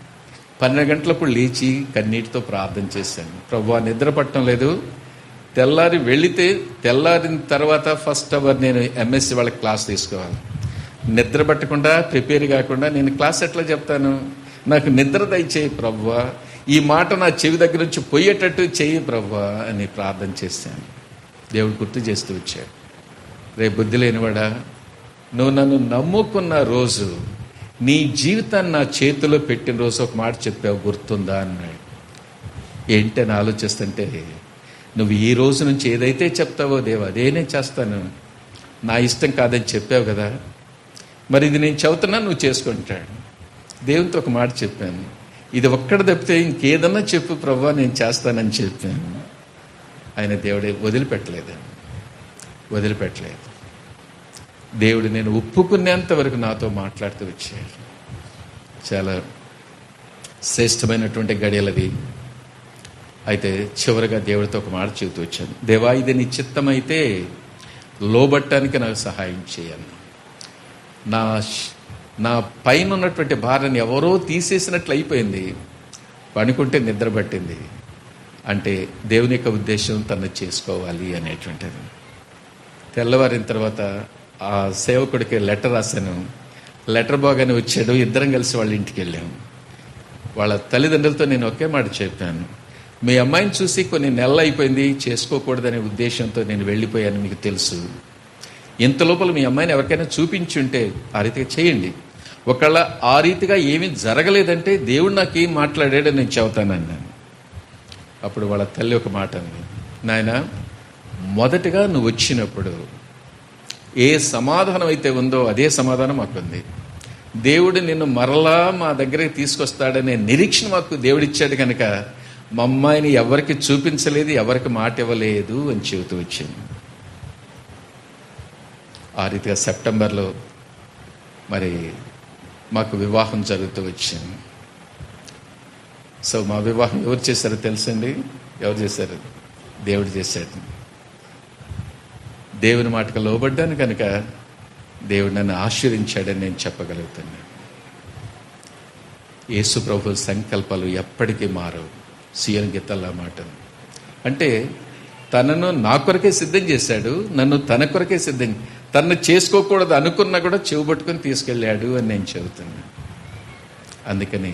12 గంటలప్పుడు లేచి కన్నీటితో ప్రార్థన చేశాను, ప్రభువా నిద్ర పట్టడం లేదు, తెల్లారి వెళితే తెల్లారిన తర్వాత ఫస్ట్ అవర్ నేను ఎంఎస్సి వాళ్ళకి క్లాస్ తీసుకోవాలి. నిద్ర పట్టకుండా ప్రిపేర్ కాకుండా నేను క్లాస్ ఎట్లా చెప్తాను? నాకు నిద్ర దయచేయి ప్రభువా, ఈ మాట నా చెవి దగ్గర నుంచి పోయేటట్టు చెయ్యి ప్రభువా అని ప్రార్థన చేశాను. దేవుడు గుర్తు చేస్తూ వచ్చాడు, రేపు బుద్ధి లేనివాడా, నువ్వు నన్ను నమ్ముకున్న రోజు, నీ జీవితాన్ని నా చేతిలో పెట్టిన రోజు ఒక మాట చెప్పావు, గుర్తుందా అన్నాడు. ఏంటని ఆలోచిస్తుంటే, నువ్వు ఈ రోజు నుంచి ఏదైతే చెప్తావో దేవా అదే నేను చేస్తాను, నా ఇష్టం కాదని చెప్పావు కదా, మరి ఇది నేను చెబుతున్నా నువ్వు చేసుకుంటాడు. దేవునితో ఒక మాట చెప్పాను, ఇది ఒక్కడ తప్పితే ఇంకేదన్నా చెప్పు ప్రభువా నేను చేస్తానని చెప్పాను. ఆయన దేవుడే వదిలిపెట్టలేదు. దేవుడు నేను ఒప్పుకునేంత వరకు నాతో మాట్లాడుతూ వచ్చాడు. చాలా శ్రేష్టమైనటువంటి గడియలవి. అయితే చివరిగా దేవుడితో ఒక మాట చెబుతూ వచ్చాను, దేవా ఇది నీ చిత్తమైతే లోబట్టానికి నాకు సహాయం చేయాలి. నా పైన ఉన్నటువంటి భార్యని ఎవరో తీసేసినట్లు అయిపోయింది, పనుకుంటే నిద్ర పట్టింది, అంటే దేవుని యొక్క ఉద్దేశం తను చేసుకోవాలి అనేటువంటిది. తెల్లవారిన తర్వాత ఆ సేవకుడికి లెటర్ రాశాను. లెటర్ బాగానే వచ్చాడు. ఇద్దరం కలిసి వాళ్ళ ఇంటికి వెళ్ళాము. వాళ్ళ తల్లిదండ్రులతో నేను ఒకే మాట చెప్పాను, మీ అమ్మాయిని చూసి కొన్ని నెలలు అయిపోయింది, చేసుకోకూడదనే ఉద్దేశంతో నేను వెళ్ళిపోయాను, మీకు తెలుసు. ఇంత లోపల మీ అమ్మాయిని ఎవరికైనా చూపించుంటే ఆ రీతిగా చేయండి. ఒకవేళ ఆ రీతిగా ఏమీ జరగలేదంటే దేవుడు నాకు ఏం మాట్లాడాడో నేను చెబుతానన్నాను. అప్పుడు వాళ్ళ తల్లి ఒక మాట అంది, నాయన, మొదటగా నువ్వు వచ్చినప్పుడు ఏ సమాధానం అయితే ఉందో అదే సమాధానం మాకుంది. దేవుడు నిన్ను మరలా మా దగ్గరికి తీసుకొస్తాడనే నిరీక్షణ మాకు దేవుడిచ్చాడు కనుక మా అమ్మాయిని ఎవరికి చూపించలేదు, ఎవరికి మాట ఇవ్వలేదు అని చెబుతూ వచ్చింది. ఆ రీతిగా సెప్టెంబర్లో మరి మాకు వివాహం జరుగుతూ వచ్చింది. సో మా వివాహం ఎవరు చేశారో తెలుసండి? ఎవరు చేశారు? దేవుడు చేశాడు. దేవుని మాటకు లోబడ్డాను కనుక దేవుడు నన్ను ఆశీర్వించాడని నేను చెప్పగలుగుతున్నాను. యేసు ప్రభు సంకల్పాలు ఎప్పటికీ మారవు. సీఎం గీతల్లా మాట అంటే తనను నా కొరకే సిద్ధం చేశాడు, నన్ను తన కొరకే తనను చేసుకోకూడదు అనుకున్నా కూడా చెవుబట్టుకొని తీసుకెళ్ళాడు అని నేను చెబుతున్నాను. అందుకని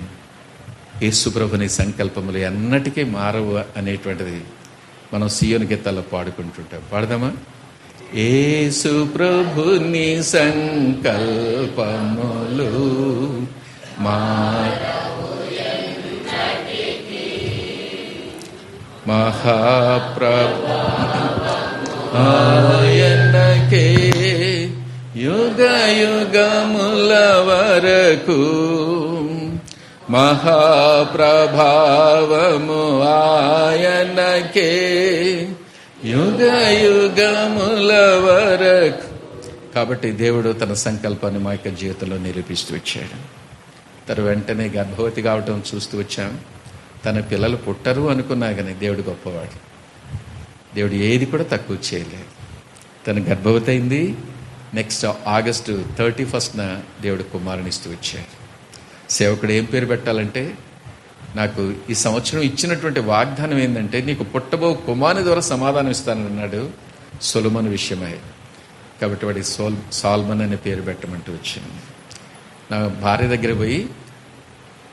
యేసు ప్రభుని సంకల్పములు ఎన్నటికీ మారవు అనేటువంటిది మనం సీయోను గీతాల్లో పాడుకుంటుంటాం. పాడదామా? యేసు ప్రభుని సంకల్పములు మహాప్రభు ఆయనకే యుగ యుగముల వరకు మహాప్రభావము ఆయనకే యుగ యుగముల వరకు. కాబట్టి దేవుడు తన సంకల్పాన్ని మా యొక్క జీవితంలో నిరూపిస్తూ వచ్చాడు. తను వెంటనే గర్భవతి కావటం చూస్తూ వచ్చాం. తన పిల్లలు పుట్టరు అనుకున్నా కానీ దేవుడు గొప్పవాడు. దేవుడు ఏది కూడా తక్కువ చేయలేదు. తను గర్భవతి అయింది. నెక్స్ట్ ఆగస్టు 31న దేవుడు కుమారునిస్తూ వచ్చాడు. సేవకుడు ఏం పేరు పెట్టాలంటే, నాకు ఈ సంవత్సరం ఇచ్చినటువంటి వాగ్దానం ఏంటంటే, నీకు పుట్టబో కుమారుని ద్వారా సమాధానం ఇస్తానన్నాడు సొలొమోను విషయమై. కాబట్టి వాడికి సాల్మన్ అనే పేరు పెట్టమంటూ వచ్చింది. నా భార్య దగ్గర పోయి,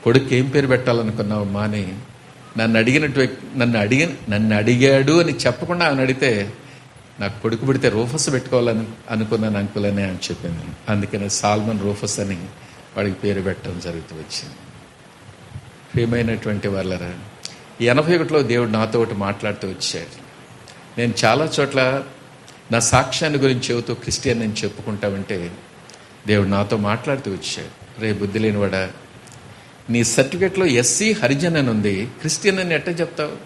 కొడుకు ఏం పేరు పెట్టాలనుకున్నావు మాని నన్ను అడిగాడు అని చెప్పకుండా ఆయన అడిగితే, నాకు కొడుకు పుడితే రూఫస్ పెట్టుకోవాలని అనుకున్నాను అంకుల్ అని అని చెప్పింది. అందుకని సాల్మన్ రూఫస్ అని వాడికి పేరు పెట్టడం జరుగుతూ వచ్చింది. ప్రియమైనటువంటి వాళ్ళరా, 81లో దేవుడు నాతో ఒకటి మాట్లాడుతూ వచ్చాడు. నేను చాలా చోట్ల నా సాక్ష్యాన్ని గురించి చెబుతూ క్రిస్టియన్ నేను చెప్పుకుంటామంటే దేవుడు నాతో మాట్లాడుతూ వచ్చాడు. రే బుద్ధి లేనివాడా, నీ సర్టిఫికేట్లో ఎస్సీ హరిజన్ అని ఉంది, క్రిస్టియన్ అని ఎట్ట చెప్తావు?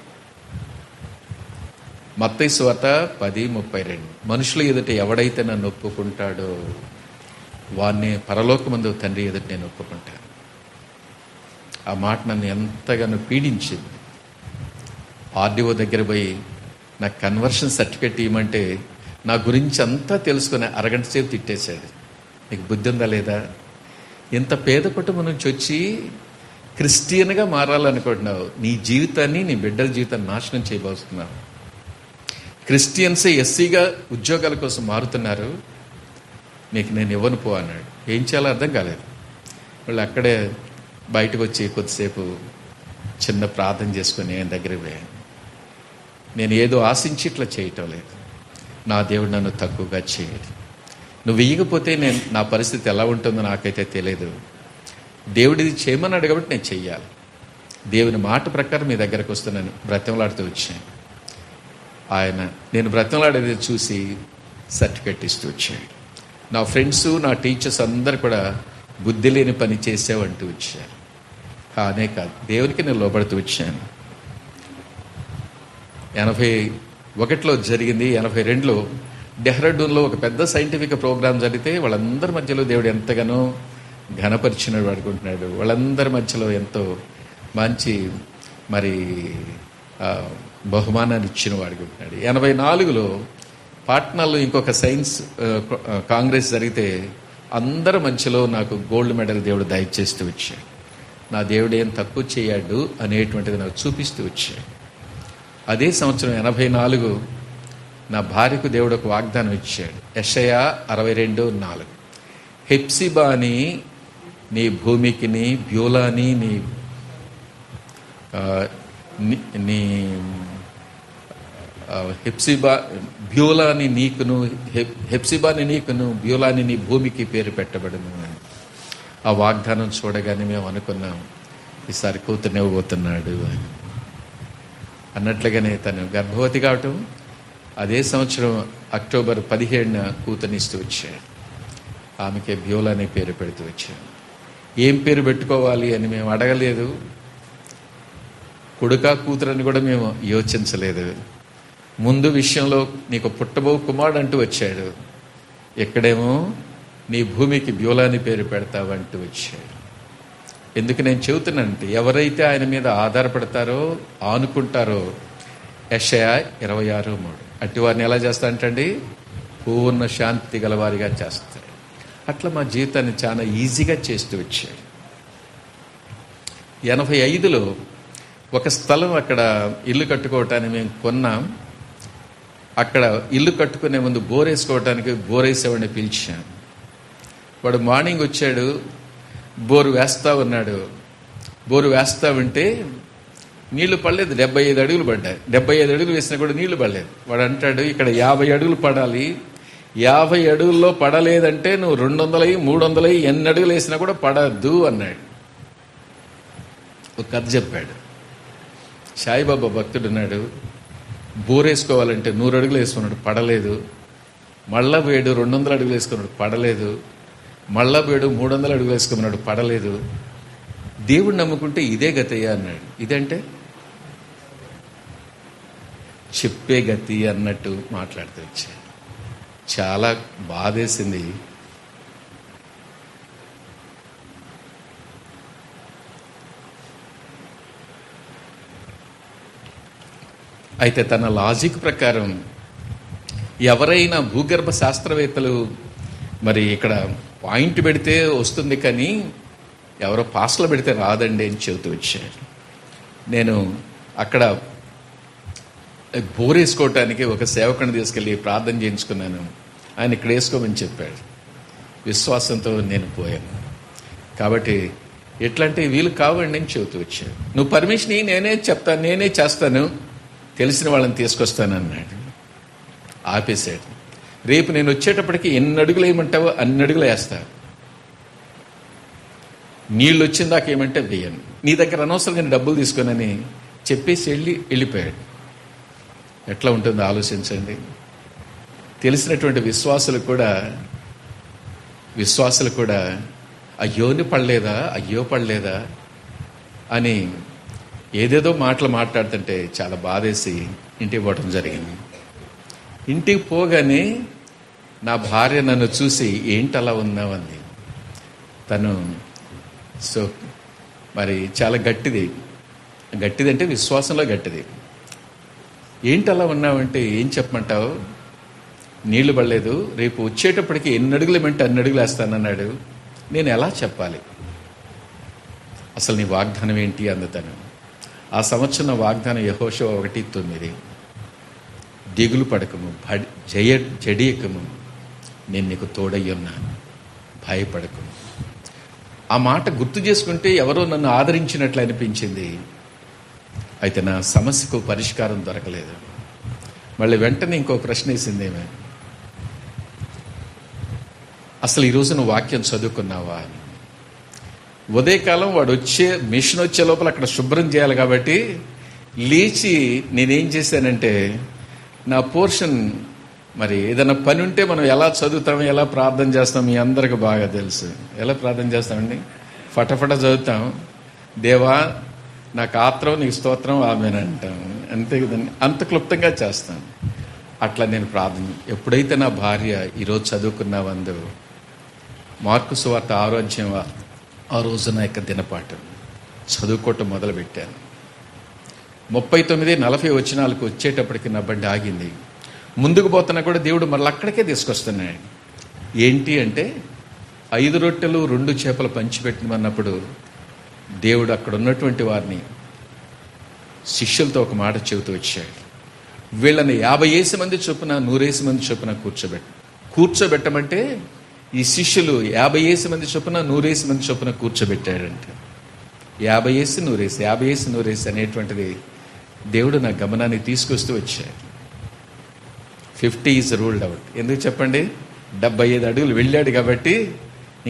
మత్తయి సువార్త 10:32 మనుషుల ఎదుట ఎవడైతే నన్ను ఒప్పుకుంటాడో వాడిని పరలోకమందు తండ్రి ఎదుట నేను ఒప్పుకుంటాను. ఆ మాట నన్ను ఎంతగానో పీడించింది. ఆర్డీఓ దగ్గర పోయి నాకు కన్వర్షన్ సర్టిఫికేట్ ఇవ్వమంటే నా గురించి అంతా తెలుసుకుని అరగంట సేపు తిట్టేశాడు. నీకు బుద్ధి ఉందా లేదా? ఇంత పేద కుటుంబం నుంచి వచ్చి క్రిస్టియన్గా మారాలనుకుంటున్నావు, నీ జీవితాన్ని నీ బిడ్డల జీవితాన్ని నాశనం చేయబోతున్నావు. క్రిస్టియన్సే ఎస్సీగా ఉద్యోగాల కోసం మారుతున్నారు, నీకు నేను ఇవ్వను పో అన్నాడు. ఏం చేయాలో అర్థం కాలేదు. వాళ్ళు అక్కడే బయటకు వచ్చి కొద్దిసేపు చిన్న ప్రార్థన చేసుకొని ఆయన దగ్గరికి పోయాను. నేను ఏదో ఆశించి ఇట్లా చేయటం లేదు. నా దేవుడు నన్ను తక్కువగా చేయడు. నువ్వు ఇయ్యకపోతే నా పరిస్థితి ఎలా ఉంటుందో నాకైతే తెలియదు. దేవుడిది చేయమన్నాడు కాబట్టి నేను చెయ్యాలి. దేవుని మాట ప్రకారం మీ దగ్గరకు వస్తున్నాను బ్రతిమలాడుతూ వచ్చాను. ఆయన నేను బ్రతిమలాడేది చూసి సర్టిఫికెట్ ఇస్తూ వచ్చాడు. నా ఫ్రెండ్స్, నా టీచర్స్ అందరు కూడా బుద్ధి లేని పని చేసావంటూ వచ్చారు. కానే కాదు, దేవునికి నేను లోబడుతూ వచ్చాను. 81లో జరిగింది. 82లో డెహ్రాడూన్లో ఒక పెద్ద సైంటిఫిక్ ప్రోగ్రాం జరిగితే వాళ్ళందరి మధ్యలో దేవుడు ఎంతగానో ఘనపరిచినాడు వాడుకుంటున్నాడు. వాళ్ళందరి మధ్యలో ఎంతో మంచి మరి బహుమానాన్ని ఇచ్చిన వాడుకుంటున్నాడు. 84లో పాట్నాలో ఇంకొక సైన్స్ కాంగ్రెస్ జరిగితే అందరి మధ్యలో నాకు గోల్డ్ మెడల్ దేవుడు దయచేస్తూ వచ్చాడు. నా దేవుడు ఏం తక్కువ చేయడు అనేటువంటిది నాకు చూపిస్తూ వచ్చాడు. అదే సంవత్సరం 84 నా భార్యకు దేవుడు ఒక వాగ్దానం ఇచ్చాడు. యెషయా 62:4. హెప్సిబాని నీ భూమికిని, బ్యూలాని నీ బ్యూలాని నీకును, హెప్సిబాని నీకును, బ్యూలాని నీ భూమికి పేరు పెట్టబడును. ఆ వాగ్దానం చూడగానే మేము అనుకున్నాం, ఈసారి కూతురునివ్వబోతున్నాడు అని. అన్నట్లుగానే తను గర్భవతి కావటం, అదే సంవత్సరం అక్టోబర్ 17న కూతురునిస్తూ వచ్చాడు. ఆమెకే బ్యూలా అనే పేరు పెడుతూ వచ్చాడు. ఏం పేరు పెట్టుకోవాలి అని మేము అడగలేదు, కొడుకా కూతురని కూడా మేము యోచించలేదు. ముందు విషయంలో నీకు పుట్టబో కుమారుడు అంటూ వచ్చాడు, ఎక్కడేమో నీ భూమికి బ్యూలా అని పేరు పెడతావంటూ వచ్చాడు. ఎందుకు నేను చెబుతున్నానంటే, ఎవరైతే ఆయన మీద ఆధారపడతారో, ఆనుకుంటారో, యెషయా 26:3, అట్టి వారిని ఎలా చేస్తా అంటండి, పూర్ణ శాంతి గలవారిగా చేస్తాడు. అట్లా మా జీవితాన్ని చాలా ఈజీగా చేస్తూ వచ్చాడు. 85లో ఒక స్థలం అక్కడ ఇల్లు కట్టుకోవటానికి మేము కొన్నాం. అక్కడ ఇల్లు కట్టుకునే ముందు బోరేసుకోవటానికి బోరేసేవాడిని పిలిచాను. వాడు మార్నింగ్ వచ్చాడు, బోరు వేస్తా ఉన్నాడు. బోరు వేస్తా ఉంటే నీళ్లు పడలేదు. 75 అడుగులు పడ్డాయి. 75 అడుగులు వేసినా కూడా నీళ్లు పడలేదు. వాడు అంటాడు, ఇక్కడ 50 అడుగులు పడాలి, 50 అడుగుల్లో పడలేదంటే నువ్వు 200, 300 ఎన్ని అడుగులు వేసినా కూడా పడద్దు అన్నాడు. ఒక కథ చెప్పాడు. సాయిబాబా భక్తుడు ఉన్నాడు, బోరేసుకోవాలంటే 100 అడుగులు వేసుకున్నాడు, పడలేదు. మళ్ళా పోయాడు 200 అడుగులు వేసుకున్నాడు, పడలేదు. మళ్ళా పోయాడు 300 అడుగులు వేసుకున్నాడు, పడలేదు. దేవుడు నమ్ముకుంటే ఇదే గతయ్యా అన్నాడు. ఇదంటే చెప్పే గతి అన్నట్టు మాట్లాడుతూ వచ్చాడు. చాలా బాధేసింది. అయితే తన లాజిక్ ప్రకారం ఎవరైనా భూగర్భ శాస్త్రవేత్తలు మరి ఇక్కడ పాయింట్ పెడితే వస్తుంది, కానీ ఎవరో పాస్లో పెడితే రాదండి అని చెబుతూ వచ్చాడు. నేను అక్కడ బోరేసుకోవటానికి ఒక సేవకుని తీసుకెళ్ళి ప్రార్థన చేయించుకున్నాను. ఆయన ఇక్కడ వేసుకోమని చెప్పాడు. విశ్వాసంతో నేను పోయాను. కాబట్టి ఎట్లంటే వీలు కావండి అని చెబుతూ వచ్చాడు. నువ్వు పర్మిషన్ నేనే చెప్తాను, నేనే చేస్తాను, తెలిసిన వాళ్ళని తీసుకొస్తాను అన్నాడు. ఆపేశాడు. రేపు నేను వచ్చేటప్పటికి ఎన్ని అడుగులు వేయమంటావో అన్ని అడుగులు వేస్తా, నీళ్ళు వచ్చిన దాకా ఏమంటే వేయను, నీ దగ్గర అనవసరంగా డబ్బులు తీసుకునని చెప్పేసి వెళ్ళిపోయాడు. ఎట్లా ఉంటుందో ఆలోచించండి. తెలిసినటువంటి విశ్వాసులు కూడా అయ్యోని పడలేదా, అయ్యో పడలేదా అని ఏదేదో మాటలు మాట్లాడుతుంటే చాలా బాధేసి ఇంటికి పోవటం జరిగింది. ఇంటికి పోగానే నా భార్య నన్ను చూసి ఏంటి అలా ఉన్నావంది. తను మరి చాలా గట్టిది అంటే విశ్వాసంలో గట్టిది. ఏంటి అలా ఉన్నావంటే ఏం చెప్పమంటావు, నీళ్లు పడలేదు, రేపు వచ్చేటప్పటికి ఎన్ని అడుగులు ఏమంటే అన్ని అడుగులు వేస్తానన్నాడు. నేను ఎలా చెప్పాలి, అసలు నీ వాగ్దానం ఏంటి అందుతాను. ఆ సంవత్సరం వాగ్దానం యెహోషువ 1:9, దిగులు పడకము, జడియకము, నేను నీకు తోడయ్యున్నాను, భయపడకము. ఆ మాట గుర్తు చేసుకుంటే ఎవరో నన్ను ఆదరించినట్లు అనిపించింది. అయితే నా సమస్యకు పరిష్కారం దొరకలేదు. మళ్ళీ వెంటనే ఇంకో ప్రశ్న వేసిందేమే, అసలు ఈరోజు నువ్వు వాక్యం చదువుకున్నావా అని. ఉదయకాలం వాడు మిషన్ వచ్చే లోపల అక్కడ శుభ్రం చేయాలి కాబట్టి లేచి నేనేం చేశానంటే, నా పోర్షన్ మరి ఏదైనా పని ఉంటే మనం ఎలా చదువుతాం, ఎలా ప్రార్థన చేస్తాం మీ అందరికి బాగా తెలుసు. ఎలా ప్రార్థన చేస్తామండి, ఫటఫట చదువుతాం, దేవా నాకు ఆత్రం నీకు స్తోత్రం ఆమేన్ అంటాం, అంతే కదండి, అంత క్లుప్తంగా చేస్తాం. అట్లా నేను ప్రార్థన. ఎప్పుడైతే నా భార్య ఈరోజు చదువుకున్నావందు, మార్కు సువార్త 6వ అధ్యాయం ఆ రోజు నా యొక్క దినపాఠం చదువుకోవటం మొదలుపెట్టాను. 39-40 వచనాలకు వచ్చేటప్పటికి నా బండి ఆగింది. ముందుకు పోతున్నా కూడా దేవుడు మళ్ళీ అక్కడికే తీసుకొస్తున్నాడు. ఏంటి అంటే 5 రొట్టెలు 2 చేపలు పంచిపెట్టమన్నప్పుడు దేవుడు అక్కడ ఉన్నటువంటి వారిని శిష్యులతో ఒక మాట చెబుతూ వచ్చాడు. వీళ్ళని 50 మంది చొప్పున 100 మంది చొప్పున కూర్చోబెట్టమంటే ఈ శిష్యులు 50 మంది చొప్పున 100 మంది చొప్పున కూర్చోబెట్టాడంటే 50 అనేటువంటిది దేవుడు నా గమనాన్ని తీసుకొస్తూ వచ్చాడు. 50 ఈజ్ రూల్డ్ అవుట్. ఎందుకు చెప్పండి? 75 అడుగులు వెళ్ళాడు కాబట్టి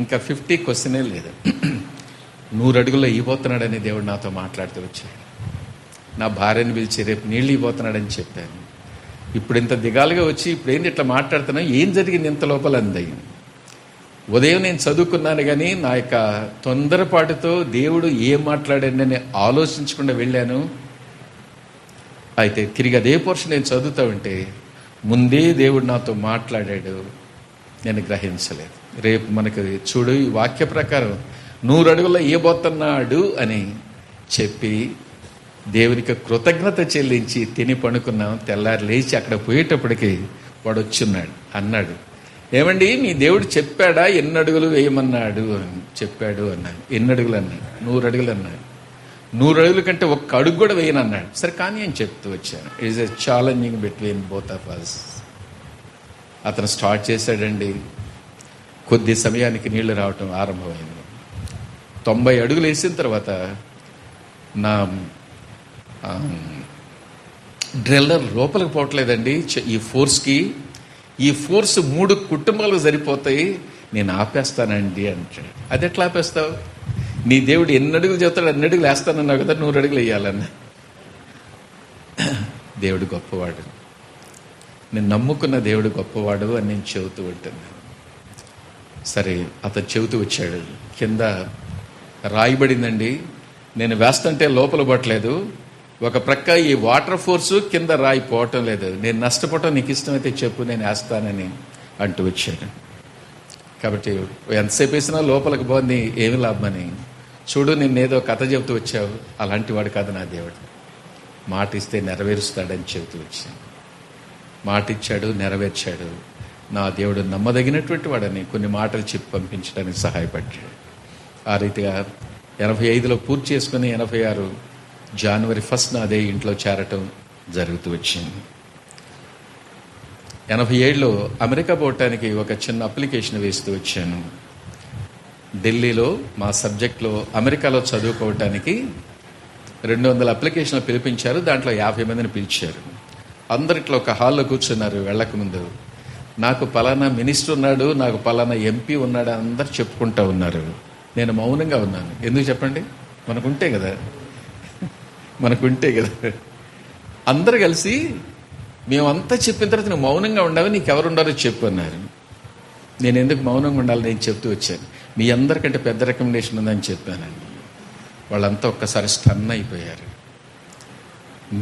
ఇంకా 50 క్వశ్చనే లేదు. 100 అడుగుల్లో ఇవ్వబోతున్నాడని దేవుడు నాతో మాట్లాడుతూ వచ్చాడు. నా భార్యను పిలిచి రేపు నీళ్ళు ఇవ్వబోతున్నాడని చెప్పాను. ఇప్పుడు ఇంత దిగాలుగా వచ్చి ఇప్పుడు ఏంటి ఇట్లా మాట్లాడుతున్నా, ఏం జరిగింది ఇంత లోపల అంది. ఉదయం నేను చదువుకున్నాను కానీ నా యొక్క తొందరపాటుతో దేవుడు ఏం మాట్లాడాడని ఆలోచించకుండా వెళ్ళాను. అయితే తిరిగి అదే పోర్షన్ నేను చదువుతా ఉంటే ముందే దేవుడు నాతో మాట్లాడాడు, నేను గ్రహించలేదు. రేపు మనకు చూడు, ఈ వాక్య ప్రకారం 100 అడుగుల్లో ఇవ్వబోతున్నాడు అని చెప్పి దేవునికి కృతజ్ఞత చెల్లించి తిని పడుకున్నాం. తెల్లారి లేచి అక్కడ పోయేటప్పటికి వాడు వచ్చున్నాడు. అన్నాడు, ఏమండి మీ దేవుడు చెప్పాడా ఎన్ని అడుగులు వేయమన్నాడు అని. చెప్పాడు అన్నాడు. ఎన్ని అడుగులు అన్నాడు? 100 అడుగులు అన్నాడు. 100 అడుగుల కంటే ఒక్క అడుగు కూడా వేయనన్నాడు. సరే కానీ అని చెప్తూ వచ్చాను. It is a challenging between both of us. అతను స్టార్ట్ చేశాడండి. కొద్ది సమయానికి నీళ్లు రావటం ఆరంభమైంది. 90 అడుగులు వేసిన తర్వాత నా డ్రిల్లర్ లోపలికి పోవట్లేదండి. ఈ ఫోర్స్ 3 కుటుంబాలకు సరిపోతాయి, నేను ఆపేస్తానండి అంటాడు. అది ఎట్లా ఆపేస్తావు? నీ దేవుడు ఎన్ని అడుగులు చెప్తాడు అన్ని అడుగులు వేస్తానన్నావు కదా, 100 అడుగులు వేయాలన్నా. దేవుడు గొప్పవాడు, నేను నమ్ముకున్న దేవుడు గొప్పవాడు అని నేను చెబుతూ ఉంటాను. సరే అతను చెబుతూ వచ్చాడు. కింద రాయిబడిందండి. నేను వేస్తుంటే లోపల పట్టలేదు. ఒక ప్రక్క ఈ వాటర్ ఫోర్సు కింద రాయి పోవటం లేదు. నేను నష్టపోవటం నీకు ఇష్టమైతే చెప్పు, నేను వేస్తానని అంటూ వచ్చాడు. కాబట్టి ఎంతసేపు వేసినా లోపలికి పోని ఏమి లాభమని. చూడు నిన్నేదో కథ చెబుతూ వచ్చావు, అలాంటి వాడు కాదు నా దేవుడు. మాట ఇస్తే నెరవేరుస్తాడని చెబుతూ వచ్చాను. మాట ఇచ్చాడు, నెరవేర్చాడు. నా దేవుడు నమ్మదగినటువంటి వాడని కొన్ని మాటలు చెప్పి పంపించడానికి సహాయపడ్డాడు. ఆ రీతిగా 85లో పూర్తి చేసుకుని 86 జనవరి 1న అదే ఇంట్లో చేరటం జరుగుతూ వచ్చింది. 87లో అమెరికా పోవటానికి ఒక చిన్న అప్లికేషన్ వేస్తూ వచ్చాను. ఢిల్లీలో మా సబ్జెక్ట్లో అమెరికాలో చదువుకోవటానికి 200 అప్లికేషన్లు పిలిపించారు. దాంట్లో 50 మందిని పిలిచారు. అందరిట్లో ఒక హాల్లో కూర్చున్నారు. వెళ్ళకముందు నాకు పలానా మినిస్టర్ ఉన్నాడు, నాకు పలానా ఎంపీ ఉన్నాడు అందరు చెప్పుకుంటూ ఉన్నారు. నేను మౌనంగా ఉన్నాను. ఎందుకు చెప్పండి? మనకుంటే కదా అందరు కలిసి మేమంతా చెప్పిన తర్వాత నువ్వు మౌనంగా ఉండాలి, నీకెవరు ఉండాలో చెప్పు అన్నారు. నేను ఎందుకు మౌనంగా ఉండాలి, నేను చెప్తూ వచ్చాను. మీ అందరికంటే పెద్ద రికమెండేషన్ ఉందని చెప్పానండి. వాళ్ళంతా ఒక్కసారి స్టన్ అయిపోయారు.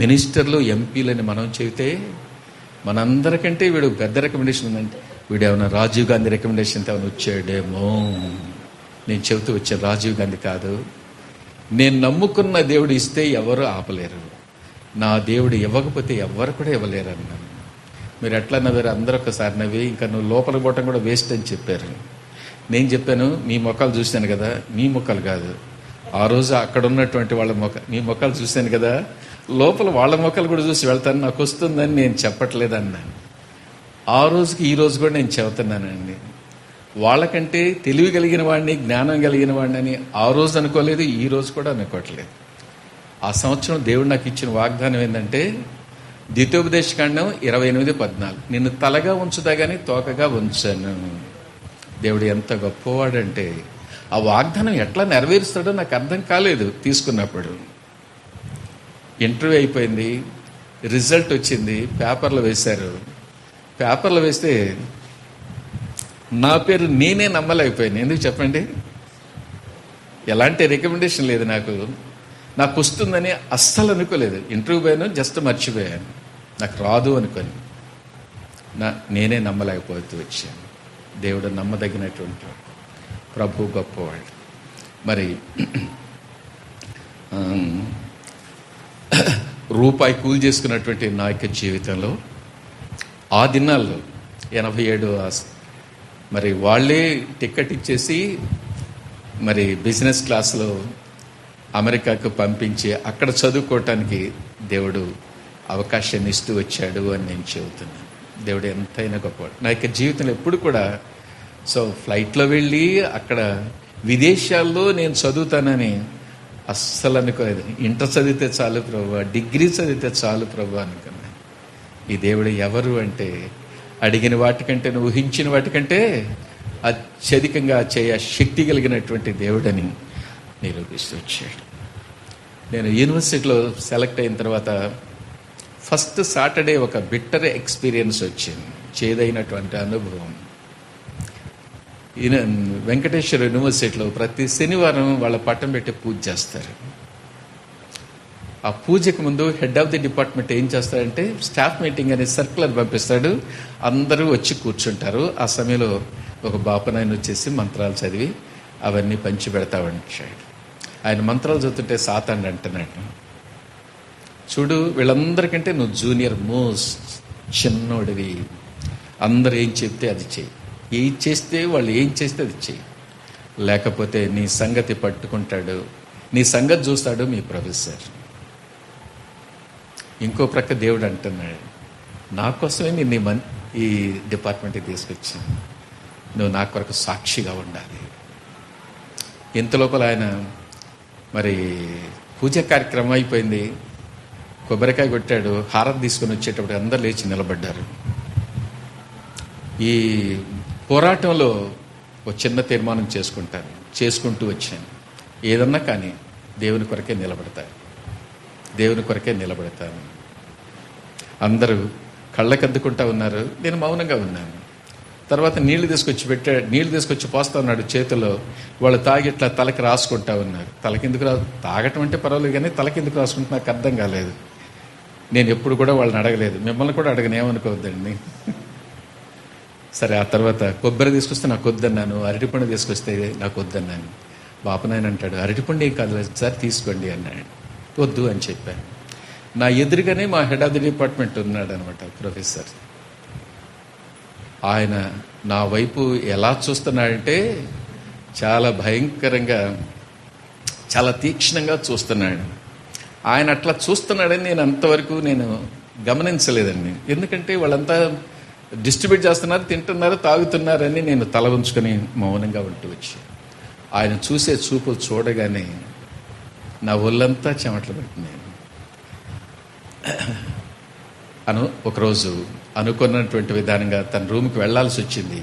మినిస్టర్లు ఎంపీలని మనం చెబితే మనందరికంటే వీడు పెద్ద రికమెండేషన్ ఉందంటే వీడు ఏమైనా రాజీవ్ గాంధీ రికమెండేషన్తో ఏమైనా వచ్చాడేమో. నేను చెబుతూ వచ్చాను, రాజీవ్ గాంధీ కాదు, నేను నమ్ముకున్న దేవుడు ఇస్తే ఎవరు ఆపలేరు, నా దేవుడు ఇవ్వకపోతే ఎవరు కూడా ఇవ్వలేరు అన్నాను. మీరు ఎట్లా నవ్వారు? అందరూ ఒక్కసారి నవ్వి ఇంకా నువ్వు లోపలికి పోవటం కూడా వేస్ట్ అని చెప్పారు. నేను చెప్పాను, మీ ముఖాలు చూశాను కదా, మీ ముఖాలు కాదు, ఆ రోజు అక్కడ ఉన్నటువంటి వాళ్ళ మీ ముఖాలు చూశాను కదా, లోపల వాళ్ళ ముఖాలు కూడా చూసి వెళ్తాను, నాకు వస్తుందని నేను చెప్పట్లేదన్నాను. ఆ రోజుకి ఈ రోజు కూడా నేను చెబుతున్నానండి, వాళ్ళకంటే తెలివి కలిగిన వాడిని, జ్ఞానం కలిగిన వాడిని అని ఆ రోజు అనుకోలేదు, ఈ రోజు కూడా అనుకోవట్లేదు. ఆ సంవత్సరం దేవుడు నాకు ఇచ్చిన వాగ్దానం ఏంటంటే ద్వితీయోపదేశకాండం 28:14, నిన్ను తలగా ఉంచుతా కానీ తోకగా ఉంచాను. దేవుడు ఎంత గొప్పవాడంటే ఆ వాగ్దానం ఎట్లా నెరవేరుస్తాడో నాకు అర్థం కాలేదు. తీసుకున్నప్పుడు ఇంటర్వ్యూ అయిపోయింది, రిజల్ట్ వచ్చింది, పేపర్లో వేశారు. పేపర్లో వేస్తే నా పేరు నేనే నమ్మలేకపోయాను. ఎందుకు చెప్పండి? ఎలాంటి రికమెండేషన్ లేదు, నాకు వస్తుందని అస్సలు అనుకోలేదు. ఇంటర్వ్యూ పోయాను, జస్ట్ మర్చిపోయాను, నాకు రాదు అనుకొని నేనే నమ్మలేకపోతూ వచ్చాను. దేవుడు నమ్మదగినటువంటి ప్రభు గొప్పవాడు. మరి రూపాయి కూలి చేసుకున్నటువంటి నా యొక్క జీవితంలో ఆ దినాల్లో 87 మరి వాళ్ళే టికెట్ ఇచ్చేసి మరి బిజినెస్ క్లాస్లో అమెరికాకు పంపించి అక్కడ చదువుకోవటానికి దేవుడు అవకాశాన్ని ఇస్తూ వచ్చాడు అని నేను చెబుతున్నాను. దేవుడు ఎంతైనా గొప్పవాడు. నా యొక్క జీవితంలో ఎప్పుడు కూడా ఫ్లైట్లో వెళ్ళి అక్కడ విదేశాల్లో నేను చదువుతానని అస్సలు అనుకోలేదు. ఇంటర్ చదివితే చాలు ప్రభువా, డిగ్రీ చదివితే చాలు ప్రభువా అనుకున్నాను. ఈ దేవుడు ఎవరు అంటే అడిగిన వాటికంటే, ఊహించిన వాటికంటే అత్యధికంగా చేయ శక్తి కలిగినటువంటి దేవుడని నిరూపిస్తూ వచ్చాడు. నేను యూనివర్సిటీలో సెలెక్ట్ అయిన తర్వాత ఫస్ట్ సాటర్డే ఒక బిట్టర్ ఎక్స్పీరియన్స్ వచ్చింది, చేదైనటువంటి అనుభవం. వెంకటేశ్వర యూనివర్సిటీలో ప్రతి శనివారం వాళ్ళ పట్టం పెట్టి పూజ చేస్తారు. ఆ పూజకు ముందు హెడ్ ఆఫ్ ది డిపార్ట్మెంట్ ఏం చేస్తాడంటే స్టాఫ్ మీటింగ్ అనే సర్క్యులర్ పంపిస్తాడు. అందరూ వచ్చి కూర్చుంటారు. ఆ సమయంలో ఒక బాపనాయన వచ్చేసి మంత్రాలు చదివి అవన్నీ పంచి పెడతామంటాడు. ఆయన మంత్రాలు చదువుతుంటే సాతాండు అంటున్నాడు, చూడు వీళ్ళందరికంటే నువ్వు జూనియర్ మోస్ట్ చిన్నోడివి, అందరు ఏం చెప్తే అది చెయ్యి, ఏం చేస్తే వాళ్ళు ఏం చేస్తే అది చెయ్యి, లేకపోతే నీ సంగతి పట్టుకుంటాడు, నీ సంగతి చూస్తాడు మీ ప్రొఫెసర్. ఇంకో ప్రక్క దేవుడు అంటున్నాడు, నా కోసమే నేను ఈ డిపార్ట్మెంట్కి తీసుకొచ్చాను, నువ్వు నా కొరకు సాక్షిగా ఉండాలి. ఇంత లోపల ఆయన మరి పూజ కార్యక్రమం అయిపోయింది, కొబ్బరికాయ కొట్టాడు, హారతి తీసుకొని వచ్చేటప్పుడు అందరు లేచి నిలబడ్డారు. ఈ పోరాటంలో ఒక చిన్న తీర్మానం చేసుకుంటూ వచ్చాను, ఏదన్నా కానీ దేవుని కొరకే నిలబడతాను, దేవుని కొరకే నిలబడతాను. అందరూ కళ్ళకద్దుకుంటా ఉన్నారు, నేను మౌనంగా ఉన్నాను. తర్వాత నీళ్లు తీసుకొచ్చి పోస్తా ఉన్నాడు చేతిలో. వాళ్ళు తాగి ఇట్లా తలకి రాసుకుంటా ఉన్నారు. తలకిందుకు తాగటం అంటే పర్వాలేదు, కానీ తలకిందుకు రాసుకుంటే నాకు అర్థం కాలేదు. నేను ఎప్పుడు కూడా వాళ్ళని అడగలేదు, మిమ్మల్ని కూడా అడగను, ఏమనుకోవద్దండి. సరే, ఆ తర్వాత కొబ్బరి తీసుకొస్తే నాకు వద్దన్నాను, అరటిపండు తీసుకొస్తే నాకు వద్దన్నాను. బాపనాయన అంటాడు, అరటిపండు ఏం కాదు సార్ తీసుకోండి అన్నాడు. వద్దు అని చెప్పాను. నా ఎదురుగానే మా హెడ్ ఆఫ్ ది డిపార్ట్మెంట్ ఉన్నాడు అనమాట, ప్రొఫెసర్. ఆయన నా వైపు ఎలా చూస్తున్నాడంటే చాలా భయంకరంగా, చాలా తీక్షణంగా చూస్తున్నాడు. ఆయన అట్లా చూస్తున్నాడని నేను అంతవరకు గమనించలేదండి. ఎందుకంటే వాళ్ళంతా డిస్ట్రిబ్యూట్ చేస్తున్నారు, తింటున్నారు, తాగుతున్నారని నేను తల ఉంచుకొని మౌనంగా ఉంటూ వచ్చి ఆయన చూసే చూపు చూడగానే నా ఒళ్ళంతా చెమటలు పడుతున్నాయి. ఒకరోజు అనుకున్నటువంటి విధానంగా తన రూమ్కి వెళ్లాల్సి వచ్చింది.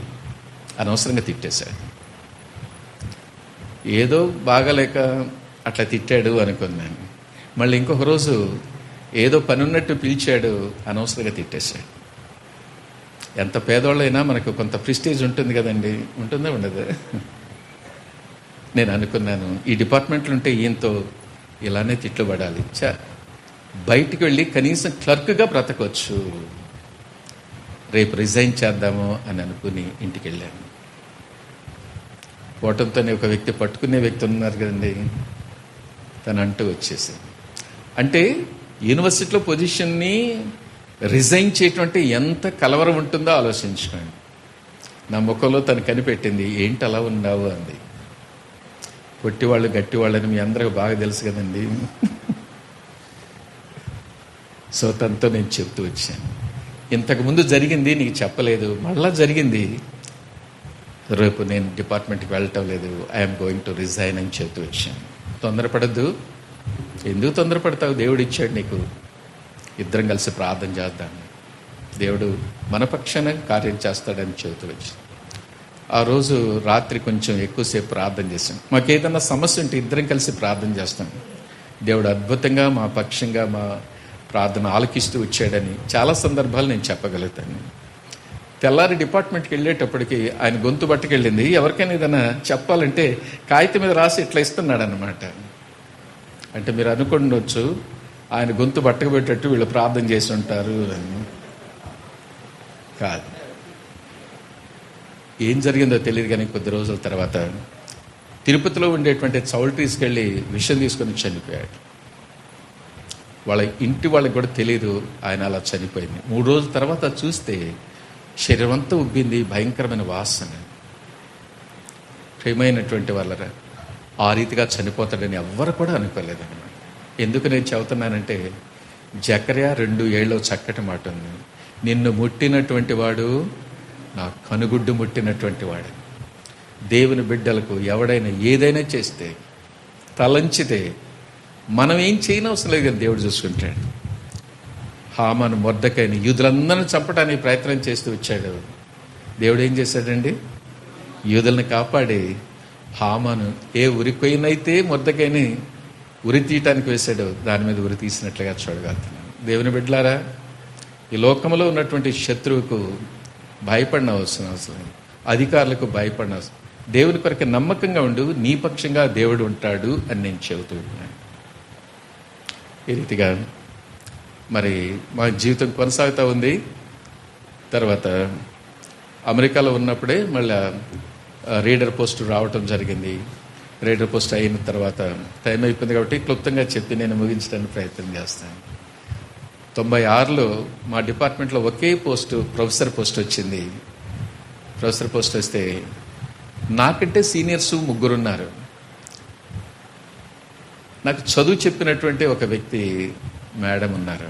అనవసరంగా తిట్టేశాడు. ఏదో బాగాలేక అట్లా తిట్టాడు అనుకున్నాను. మళ్ళీ ఇంకొక రోజు ఏదో పని ఉన్నట్టు పిలిచాడు, అనవసరంగా తిట్టేశాడు. ఎంత పేదోళ్ళైనా మనకు కొంత ప్రిస్టేజ్ ఉంటుంది కదండి, ఉంటుందా ఉండదు? నేను అనుకున్నాను, ఈ డిపార్ట్మెంట్లో ఉంటే ఈయంతో ఇలానే తిట్లు పడాలి, బయటికి వెళ్ళి కనీసం క్లర్క్గా బ్రతకొచ్చు, రేపు రిజైన్ చేద్దాము అని అనుకుని ఇంటికి వెళ్ళాను. పోవటంతోనే ఒక వ్యక్తి, పట్టుకునే వ్యక్తి ఉన్నారు కదండి, తను అంటూ వచ్చేసింది. అంటే యూనివర్సిటీలో పొజిషన్ని రిజైన్ చేయటం అంటే ఎంత కలవరం ఉంటుందో ఆలోచించుకోండి. నా ముఖంలో తను కనిపెట్టింది, ఏంటి అలా ఉన్నావు అంది. పొట్టివాళ్ళు గట్టివాళ్ళని మీ అందరికి బాగా తెలుసు కదండి. సో తనతో నేను చెప్తూ వచ్చాను, ఇంతకుముందు జరిగింది నీకు చెప్పలేదు, మళ్ళా జరిగింది, రేపు నేను డిపార్ట్మెంట్కి వెళ్ళటం లేదు, ఐఎమ్ గోయింగ్ టు రిజైన్ అని చెప్తూ వచ్చాను. తొందరపడద్దు. ఎందుకు తొందరపడతావు, దేవుడు ఇచ్చాడు నీకు, ఇద్దరం కలిసి ప్రార్థన చేద్దాం, దేవుడు మన పక్షాన కార్యం చేస్తాడని చెబుతూ వచ్చాను. ఆ రోజు రాత్రి కొంచెం ఎక్కువసేపు ప్రార్థన చేశాం. మాకు ఏదన్నా సమస్య ఉంటే ఇద్దరం కలిసి ప్రార్థన చేస్తాం. దేవుడు అద్భుతంగా మా పక్షంగా మా ప్రార్థన ఆలకిస్తూ వచ్చాడని చాలా సందర్భాలు నేను చెప్పగలుగుతాను. తెల్లారి డిపార్ట్మెంట్కి వెళ్ళేటప్పటికి ఆయన గొంతు పట్టుకెళ్ళింది. ఎవరికైనా ఏదైనా చెప్పాలంటే కాగితం మీద రాసి ఇట్లా ఇస్తున్నాడు అనమాట. అంటే మీరు అనుకుండొచ్చు ఆయన గొంతు పట్టకబెట్టేట్టు వీళ్ళు ప్రార్థన చేసి ఉంటారు అని. కాదు, ఏం జరిగిందో తెలియదు. కానీ కొద్ది రోజుల తర్వాత తిరుపతిలో ఉండేటువంటి చౌల్ట్రీస్కి వెళ్ళి విషం తీసుకొని చనిపోయాడు. వాళ్ళ ఇంటి వాళ్ళకి కూడా తెలియదు ఆయన అలా చనిపోయింది. 3 రోజుల తర్వాత చూస్తే శరీరం అంతా ఉబ్బింది, భయంకరమైన వాసన. ప్రియమైనటువంటి వాళ్ళరా, ఆ రీతిగా చనిపోతాడని ఎవ్వరు కూడా అనుకోలేదన్నమాట. ఎందుకు నేను చెబుతున్నానంటే జకర్యా 2:7 చక్కటి మాట ఉంది. నిన్ను ముట్టినటువంటి వాడు నా కనుగుడ్డు ముట్టినటువంటి వాడు. దేవుని బిడ్డలకు ఎవడైనా ఏదైనా చేస్తే, తలంచితే మనం ఏం చేయనవసరం లేదు కానీ దేవుడు చూసుకుంటాడు. హామాను మొర్దెకైని యూదులందరినీ చంపడానికి ప్రయత్నం చేస్తూ వచ్చాడు. దేవుడు ఏం చేశాడండి? యూదులను కాపాడి హామాను ఏ ఉరికొయినైతే మొర్దెకైని ఉరి తీయటానికి వేశాడు, దాని మీద ఉరి తీసినట్లుగా చూడగలుగుతున్నాను. దేవుని బిడ్డలారా, ఈ లోకంలో ఉన్నటువంటి శత్రువుకు భయపడిన అవసరం లేదు. అధికారులకు భయపడిన అవసరం. దేవుని కొరకు నమ్మకంగా ఉండు, నీ పక్షంగా దేవుడు ఉంటాడు అని నేను చెబుతూ ఉన్నాను. ఈ రీతిగా మరి మా జీవితం కొనసాగుతూ ఉంది. తర్వాత అమెరికాలో ఉన్నప్పుడే మళ్ళీ రీడర్ పోస్ట్ రావటం జరిగింది. రీడర్ పోస్ట్ అయిన తర్వాత టైం అయిపోయింది కాబట్టి క్లుప్తంగా చెప్పి నేను ముగించడానికి ప్రయత్నం చేస్తాను. 96లో మా డిపార్ట్మెంట్లో ఒకే పోస్టు ప్రొఫెసర్ పోస్ట్ వచ్చింది. ప్రొఫెసర్ పోస్ట్ వస్తే నాకంటే సీనియర్స్ 3 ఉన్నారు. నాకు చదువు చెప్పినటువంటి ఒక వ్యక్తి మేడం ఉన్నారు.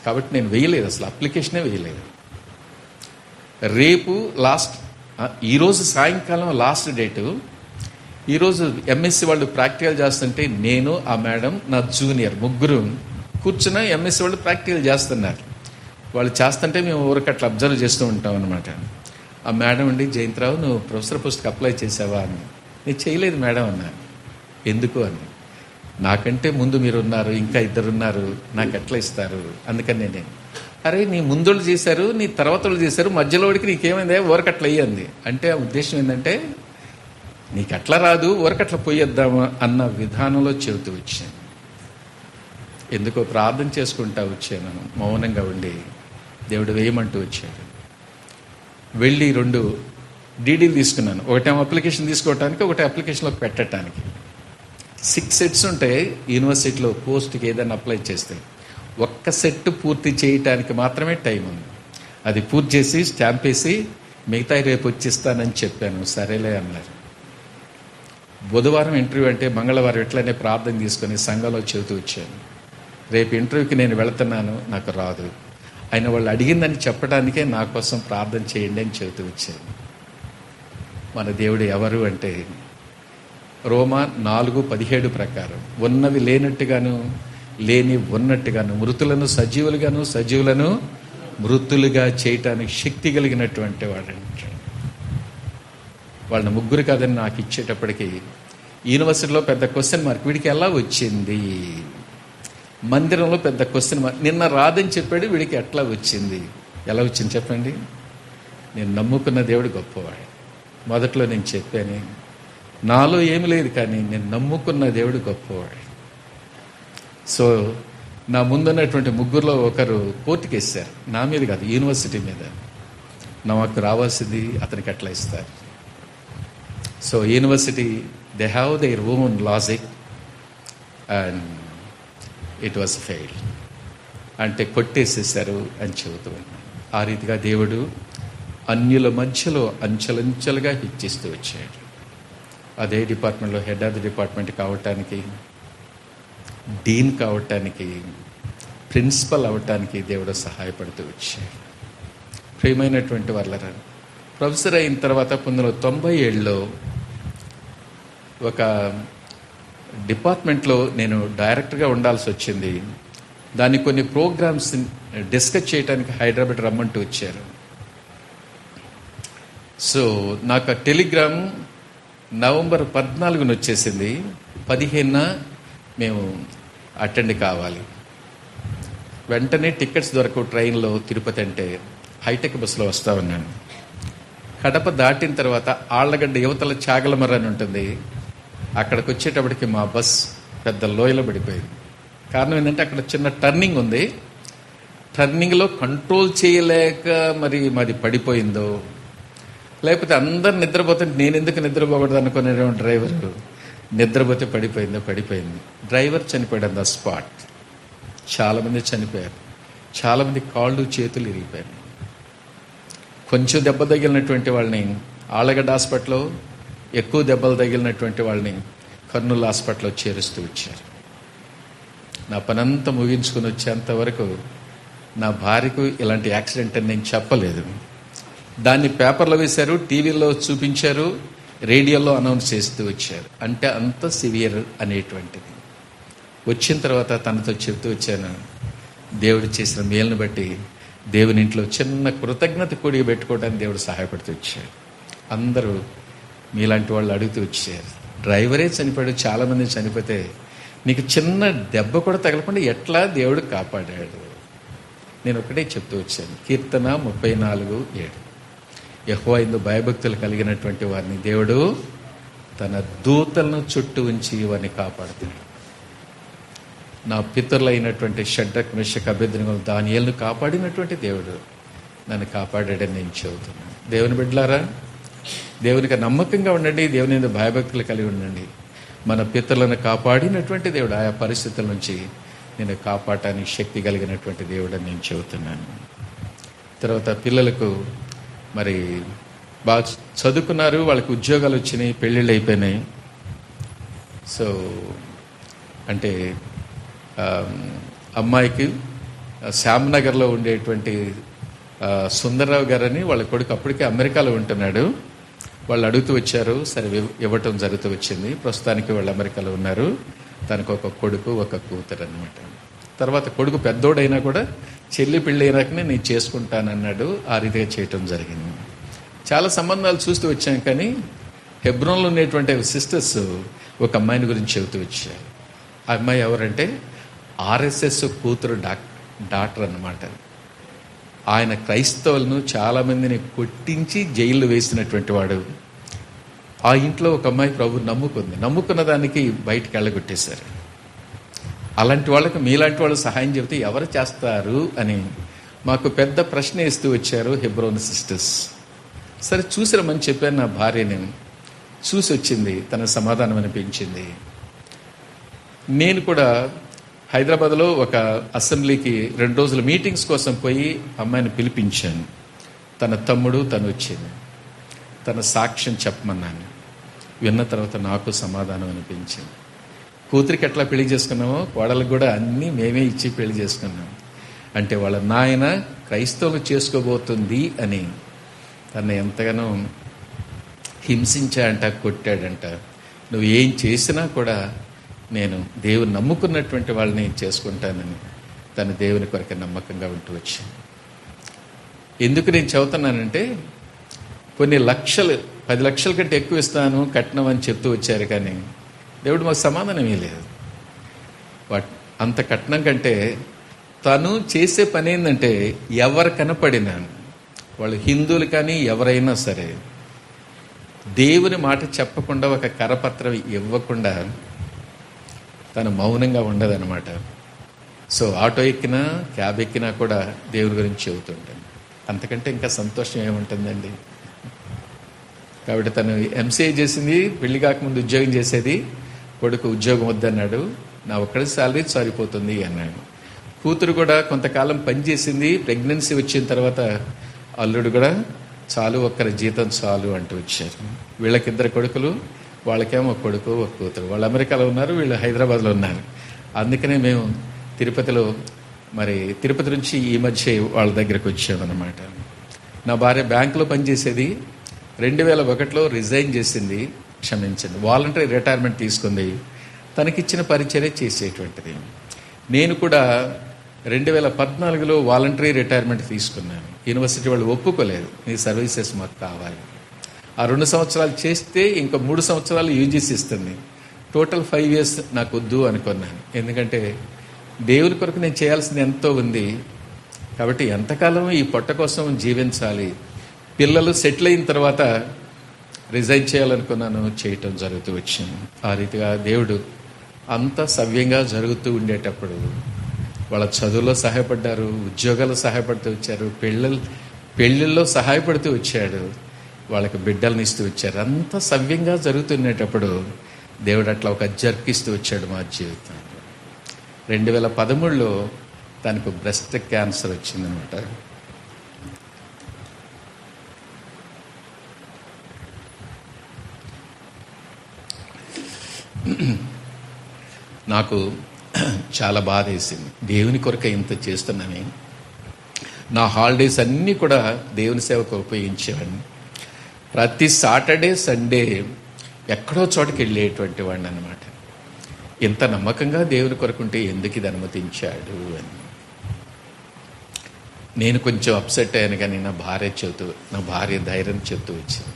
కాబట్టి నేను వేయలేదు, అసలు అప్లికేషనే వేయలేదు. రేపు ఈరోజు సాయంకాలం లాస్ట్ డేటు. ఈరోజు ఎంఎస్సి వాళ్ళు ప్రాక్టికల్ చేస్తుంటే నేను, ఆ మేడం, నా జూనియర్ 3 కూర్చున్న ఎంఎస్సి వాళ్ళు ప్రాక్టికల్ చేస్తున్నారు. వాళ్ళు చేస్తుంటే మేము ఊరికి అట్లా అబ్జర్వ్ చేస్తూ ఉంటాం అనమాట. ఆ మేడం అండి, జయంతిరావు నువ్వు ప్రొఫెసర్ పోస్ట్కి అప్లై చేసావా అని. నేను చేయలేదు మేడం అన్నాను. ఎందుకు అని. నాకంటే ముందు మీరు ఉన్నారు, ఇంకా 2 ఉన్నారు, నాకు ఎట్లా ఇస్తారు? అందుకని నేను, అరే నీ ముందోళ్ళు చేశారు, నీ తర్వాత వాళ్ళు చేశారు, మధ్యలో వాడికి నీకేమైందే ఊరికి అట్లా అయ్యింది అంటే ఆ ఉద్దేశం ఏంటంటే నీకు అట్లా రాదు, ఊరికి అట్లా పోయేద్దామా అన్న విధానంలో చెబుతూ వచ్చాను. ఎందుకో ప్రార్థన చేసుకుంటా వచ్చాను, మౌనంగా ఉండి దేవుడు వేయమంటూ వచ్చాడు. వెళ్ళి 2 డీడీలు తీసుకున్నాను. ఒకటేమో అప్లికేషన్ తీసుకోవటానికి, ఒకటి అప్లికేషన్లో పెట్టడానికి. 6 సెట్స్ ఉంటాయి యూనివర్సిటీలో పోస్ట్కి ఏదైనా అప్లై చేస్తే. ఒక్క సెట్ పూర్తి చేయటానికి మాత్రమే టైం ఉంది. అది పూర్తి చేసి స్టాంప్ వేసి మిగతా రేపు వచ్చిస్తానని చెప్పాను. సరేలే అన్నారు. బుధవారం ఇంటర్వ్యూ అంటే మంగళవారం ఎట్లనే ప్రార్థన తీసుకొని సంఘంలో చెబుతూ వచ్చాను. రేపు ఇంటర్వ్యూకి నేను వెళుతున్నాను, నాకు రాదు, ఆయన వాళ్ళు అడిగిందని చెప్పడానికే నా కోసం ప్రార్థన చేయండి అని చెబుతూ వచ్చాను. మన దేవుడు ఎవరు అంటే రోమా 4:17 ప్రకారం ఉన్నవి లేనట్టుగాను, లేని ఉన్నట్టుగాను, మృతులను సజీవులుగాను, సజీవులను మృతులుగా చేయటానికి శక్తి కలిగినటువంటి వాడంట. వాళ్ళని 3 కాదని నాకు ఇచ్చేటప్పటికి యూనివర్సిటీలో పెద్ద క్వశ్చన్ మార్క్, వీడికి ఎలా వచ్చింది? మందిరంలో పెద్ద క్వశ్చన్ మార్క్. నిన్న రాదని చెప్పాడు, వీడికి ఎట్లా వచ్చింది? ఎలా వచ్చింది చెప్పండి? నేను నమ్ముకున్న దేవుడు గొప్పవాడు. మొదట్లో నేను చెప్పాను, నాలో ఏమి లేదు, కానీ నేను నమ్ముకున్న దేవుడు గొప్పవాడు. సో నా ముందున్నటువంటి 3లో ఒకరు కోర్టుకి వేశారు, నా మీద కాదు, యూనివర్సిటీ మీద. నాకు రావాల్సింది అతనికి ఎట్లా ఇస్తారు? So university they have their own logic and it was fail అంటే కొట్టేసేసారు అని చెబుతూ. ఆ రీతిగా దేవుడు అన్యుల మధ్యలో అంచెలంచెలుగా హెచ్చిస్తూ వచ్చాడు. అదే డిపార్ట్మెంట్లో హెడ్ ఆఫ్ ది డిపార్ట్మెంట్ కావటానికి, డీన్ కావటానికి, ప్రిన్సిపల్ అవటానికి దేవుడు సహాయపడుతూ వచ్చాడు. ప్రియమైనటువంటి వాళ్ళరా, ప్రొఫెసర్ అయిన తర్వాత 1997లో ఒక డిపార్ట్మెంట్లో నేను డైరెక్టర్గా ఉండాల్సి వచ్చింది. దాన్ని కొన్ని ప్రోగ్రామ్స్ డిస్కస్ చేయడానికి హైదరాబాద్ రమ్మంటూ వచ్చారు. సో నాకు టెలిగ్రామ్ నవంబర్ 14న వచ్చేసింది. 15న మేము అటెండ్ కావాలి. వెంటనే టికెట్స్ దొరకవు ట్రైన్లో. తిరుపతి అంటే హైటెక్ బస్సులో వస్తూ ఉన్నాను. కడప దాటిన తర్వాత ఆళ్లగడ్డ యువతల చాగలమర్ర అని ఉంటుంది. అక్కడికి వచ్చేటప్పటికి మా బస్ పెద్ద లోయలో పడిపోయింది. కారణం ఏంటంటే అక్కడ చిన్న టర్నింగ్ ఉంది. టర్నింగ్లో కంట్రోల్ చేయలేక మరి మాది పడిపోయిందో, లేకపోతే అందరు నిద్రపోతుంటే నేను ఎందుకు నిద్రపోకూడదు అనుకునేటువంటి డ్రైవర్ నిద్రపోతే పడిపోయింది. డ్రైవర్ చనిపోయాడు ఆన్ ద స్పాట్. చాలామంది చనిపోయారు. చాలామంది కాళ్ళు చేతులు ఇరిగిపోయారు. కొంచెం దెబ్బ తగిలినటువంటి వాళ్ళని ఆళ్లగడ్డ హాస్పిటల్లో, ఎక్కువ దెబ్బలు తగిలినటువంటి వాళ్ళని కర్నూలు హాస్పిటల్లో చేరుస్తూ వచ్చారు. నా పనంతా ముగించుకుని వచ్చేంత వరకు నా భార్యకు ఇలాంటి యాక్సిడెంట్ అని నేను చెప్పలేదు. దాన్ని పేపర్లో వేశారు, టీవీలో చూపించారు, రేడియోలో అనౌన్స్ చేస్తూ వచ్చారు. అంటే అంత సివియర్ అనేటువంటిది. వచ్చిన తర్వాత తనతో చెప్తూ వచ్చాను, దేవుడు చేసిన మేలును బట్టి దేవుని ఇంట్లో చిన్న కృతజ్ఞత కూడిగా పెట్టుకోవడానికి దేవుడు సహాయపడుతూ వచ్చాడు. అందరూ మీలాంటి వాళ్ళు అడుగుతూ వచ్చారు, డ్రైవరే చనిపోయాడు, చాలామంది చనిపోతే నీకు చిన్న దెబ్బ కూడా తగలకుండా ఎట్లా దేవుడు కాపాడాడు. నేను ఒకటే చెప్తూ వచ్చాను, కీర్తన 34:7. యెహోవా యందు భయభక్తులు కలిగినటువంటి వారిని దేవుడు తన దూతలను చుట్టూ ఉంచి వారిని కాపాడుతాడు. నా పితరులైనటువంటి షడ్రక్ మెషక్ అబేద్నెగోను దానియేలును కాపాడినటువంటి దేవుడు నన్ను కాపాడాడని నేను చెబుతున్నాను. దేవుని బిడ్డలారా, దేవునికి నమ్మకంగా ఉండండి, దేవుని యందు భయభక్తులు కలిగి ఉండండి. మన పితరులను కాపాడినటువంటి దేవుడు ఆయా పరిస్థితుల నుంచి నేను కాపాడటానికి శక్తి కలిగినటువంటి దేవుడు అని నేను చెబుతున్నాను. తర్వాత పిల్లలకు మరి బాగా చదువుకున్నారు, వాళ్ళకి ఉద్యోగాలు వచ్చినాయి, పెళ్ళిళ్ళు అయిపోయినాయి. సో అంటే అమ్మాయికి శ్యామ్నగర్లో ఉండేటువంటి సుందర్రావు గారని వాళ్ళ కొడుకు అప్పటికే అమెరికాలో ఉంటున్నాడు. వాళ్ళు అడుగుతూ వచ్చారు, సరే ఇవ్వటం జరుగుతూ వచ్చింది. ప్రస్తుతానికి వాళ్ళు అమెరికాలో ఉన్నారు. తనకు ఒక కొడుకు ఒక కూతురు అనమాట. తర్వాత కొడుకు పెద్దోడైనా కూడా చెల్లి పెళ్ళి అయినాకనే నేను చేసుకుంటానన్నాడు. ఆ రీతిగా చేయటం జరిగింది. చాలా సంబంధాలు చూస్తూ వచ్చాం, కానీ హెబ్రోన్లో ఉండేటువంటి సిస్టర్స్ ఒక అమ్మాయిని గురించి చెబుతూ వచ్చారు. ఆ అమ్మాయి ఎవరంటే ఆర్ఎస్ఎస్ కూతురు డాక్టర్ అన్నమాట. ఆయన క్రైస్తవులను చాలామందిని కొట్టించి జైల్లో వేసినటువంటి వాడు. ఆ ఇంట్లో ఒక అమ్మాయి ప్రభు నమ్ముకున్న దానికి బయటికి వెళ్ళగొట్టేశారు. అలాంటి వాళ్ళకి మీలాంటి వాళ్ళు సహాయం చెబితే ఎవరు చేస్తారు అని మాకు పెద్ద ప్రశ్న వేస్తూ వచ్చారు హెబ్రోన్ సిస్టర్స్. సరే చూసి రమ్మని చెప్పాను నా భార్యని. చూసి వచ్చింది, తన సమాధానం అనిపించింది. నేను కూడా హైదరాబాద్లో ఒక అసెంబ్లీకి 2 రోజుల మీటింగ్స్ కోసం పోయి అమ్మాయిని పిలిపించాను. తన తమ్ముడు తను వచ్చింది. తన సాక్ష్యం చెప్పమన్నాను. విన్న తర్వాత నాకు సమాధానం అనిపించింది. కూతురికి ఎట్లా పెళ్లి చేసుకున్నామో కోడలకు కూడా అన్నీ మేమే ఇచ్చి పెళ్లి చేసుకున్నాం. అంటే వాళ్ళ నాయన క్రైస్తవులు చేసుకోబోతుంది అని తను ఎంతగానో హింసించాడంట, కొట్టాడంట. నువ్వు ఏం చేసినా కూడా నేను దేవుని నమ్ముకున్నటువంటి వాళ్ళని చేసుకుంటానని తను దేవుని కొరకు నమ్మకంగా ఉంటూ వచ్చింది. ఎందుకు నేను చదువుతున్నానంటే, కొన్ని లక్షలు 10 లక్షల కంటే ఎక్కువ ఇస్తాను కట్నం అని చెప్తూ వచ్చారు, కానీ దేవుడు మాకు సమాధానం ఇవ్వలేదు. అంత కట్నం కంటే తను చేసే పని ఏంటంటే, ఎవరు కనపడినా వాళ్ళు హిందువులు కానీ ఎవరైనా సరే దేవుని మాట చెప్పకుండా ఒక కరపత్రం ఇవ్వకుండా తను మౌనంగా ఉండదన్నమాట. సో ఆటో ఎక్కినా క్యాబ్ ఎక్కినా కూడా దేవుని గురించి చెబుతుంటాను. అంతకంటే ఇంకా సంతోషం ఏముంటుందండి. కాబట్టి తను ఎంసీఏ చేసింది, పెళ్లి కాకముందు ఉద్యోగం చేసేది. కొడుకు ఉద్యోగం వద్దన్నాడు, నా ఒక్కడి శాలరీ సరిపోతుంది అన్నాడు. కూతురు కూడా కొంతకాలం పనిచేసింది. ప్రెగ్నెన్సీ వచ్చిన తర్వాత అల్లుడు కూడా చాలు, ఒక్కరి జీతం చాలు అంటూ వచ్చారు. వీళ్ళకిద్దరు కొడుకులు, వాళ్ళకేమో ఒక కొడుకు ఒక కూతురు. వాళ్ళు అమెరికాలో ఉన్నారు, వీళ్ళు హైదరాబాద్లో ఉన్నారు. అందుకనే మేము తిరుపతిలో తిరుపతి నుంచి ఈ మధ్య వాళ్ళ దగ్గరకు వచ్చామన్నమాట. నా భార్య బ్యాంకులో పనిచేసేది. 2001లో రిజైన్ చేసింది, క్షమించండి, వాలంటరీ రిటైర్మెంట్ తీసుకుంది. తనకిచ్చిన పరిచర్య చేసేటువంటిది. నేను కూడా 2014లో వాలంటరీ రిటైర్మెంట్ తీసుకున్నాను. యూనివర్సిటీ వాళ్ళు ఒప్పుకోలేదు, నీ సర్వీసెస్ మాకు కావాలి. ఆ 2 సంవత్సరాలు చేస్తే ఇంకా 3 సంవత్సరాలు యూజీసీ ఇస్తుంది. టోటల్ 5 years నాకు వద్దు అనుకున్నాను. ఎందుకంటే దేవుని కొరకు నేను చేయాల్సింది ఎంతో ఉంది. కాబట్టి ఎంతకాలం ఈ పొట్ట కోసం జీవించాలి. పిల్లలు సెటిల్ అయిన తర్వాత రిజైన్ చేయాలనుకున్నాను, చేయటం జరుగుతూ వచ్చింది. ఆ రీతిగా దేవుడు అంత సవ్యంగా జరుగుతూ ఉండేటప్పుడు వాళ్ళ చదువులో సహాయపడ్డారు, ఉద్యోగాలు సహాయపడుతూ వచ్చారు, పెళ్ళిళ్ళలో సహాయపడుతూ వచ్చాడు, వాళ్ళకి బిడ్డలను ఇస్తూ వచ్చారు. అంత సవ్యంగా జరుగుతున్నప్పుడు దేవుడు అట్లా ఒక జర్కిస్తూ వచ్చాడు మా జీవితం. 2013లో తనకు బ్రెస్ట్ క్యాన్సర్ వచ్చిందనమాట. నాకు చాలా బాధ వేసింది. దేవుని కొరకు ఇంత చేస్తున్నాను. నా హాలిడేస్ అన్నీ కూడా దేవుని సేవకు ఉపయోగించేవాడిని. ప్రతి సాటర్డే సండే ఎక్కడో చోటకి వెళ్ళేటువంటి వాడిని అనమాట. ఇంత నమ్మకంగా దేవుని కొరకుంటే ఎందుకు ఇది అనుమతించాడు అని నేను కొంచెం అప్సెట్ అయ్యాను. కానీ నా భార్య ధైర్యం చెప్తూ వచ్చింది.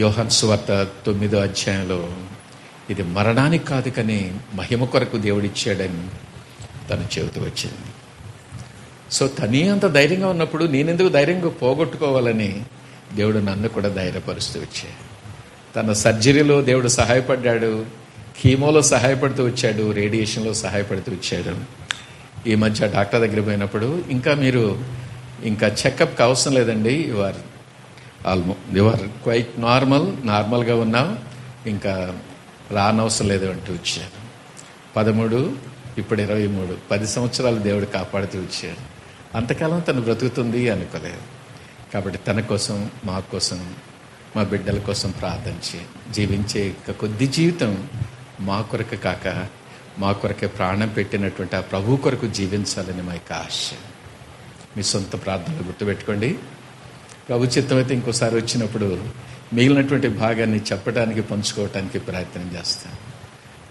యోహాను సువార్త 9వ అధ్యాయంలో ఇది మరణానికి కాదు కానీ మహిమ కొరకు దేవుడిచ్చాడని తను చెబుతూ వచ్చింది. సో తనే అంత ధైర్యంగా ఉన్నప్పుడు నేనెందుకు ధైర్యంగా పోగొట్టుకోవాలని దేవుడు నన్ను కూడా ధైర్యపరుస్తూ వచ్చాడు. తన సర్జరీలో దేవుడు సహాయపడ్డాడు, కీమోలో సహాయపడుతూ వచ్చాడు, రేడియేషన్లో సహాయపడుతూ వచ్చాడు. ఈ మధ్య డాక్టర్ దగ్గర పోయినప్పుడు ఇంకా చెకప్కి అవసరం లేదండి, యు ఆర్ క్వైట్ నార్మల్గా ఉన్నావు, ఇంకా రానవసరం లేదు అంటూ వచ్చాడు. 13 ఇప్పుడు 23 10 సంవత్సరాలు దేవుడు కాపాడుతూ వచ్చాడు. అంతకాలం తను బ్రతుకుతుంది అనుకోలేదు. కాబట్టి తన కోసం, మా కోసం, మా బిడ్డల కోసం ప్రార్థించి జీవించే కొద్ది జీవితం మా కొరకు కాక మా కొరకే ప్రాణం పెట్టినటువంటి ఆ ప్రభు కొరకు జీవించాలని మా యొక్క ఆశ. మీ సొంత ప్రార్థనలు గుర్తుపెట్టుకోండి. ప్రభు చిత్తం అయితే ఇంకోసారి వచ్చినప్పుడు మిగిలినటువంటి భాగాన్ని చెప్పడానికి, పంచుకోవటానికి ప్రయత్నం చేస్తాను.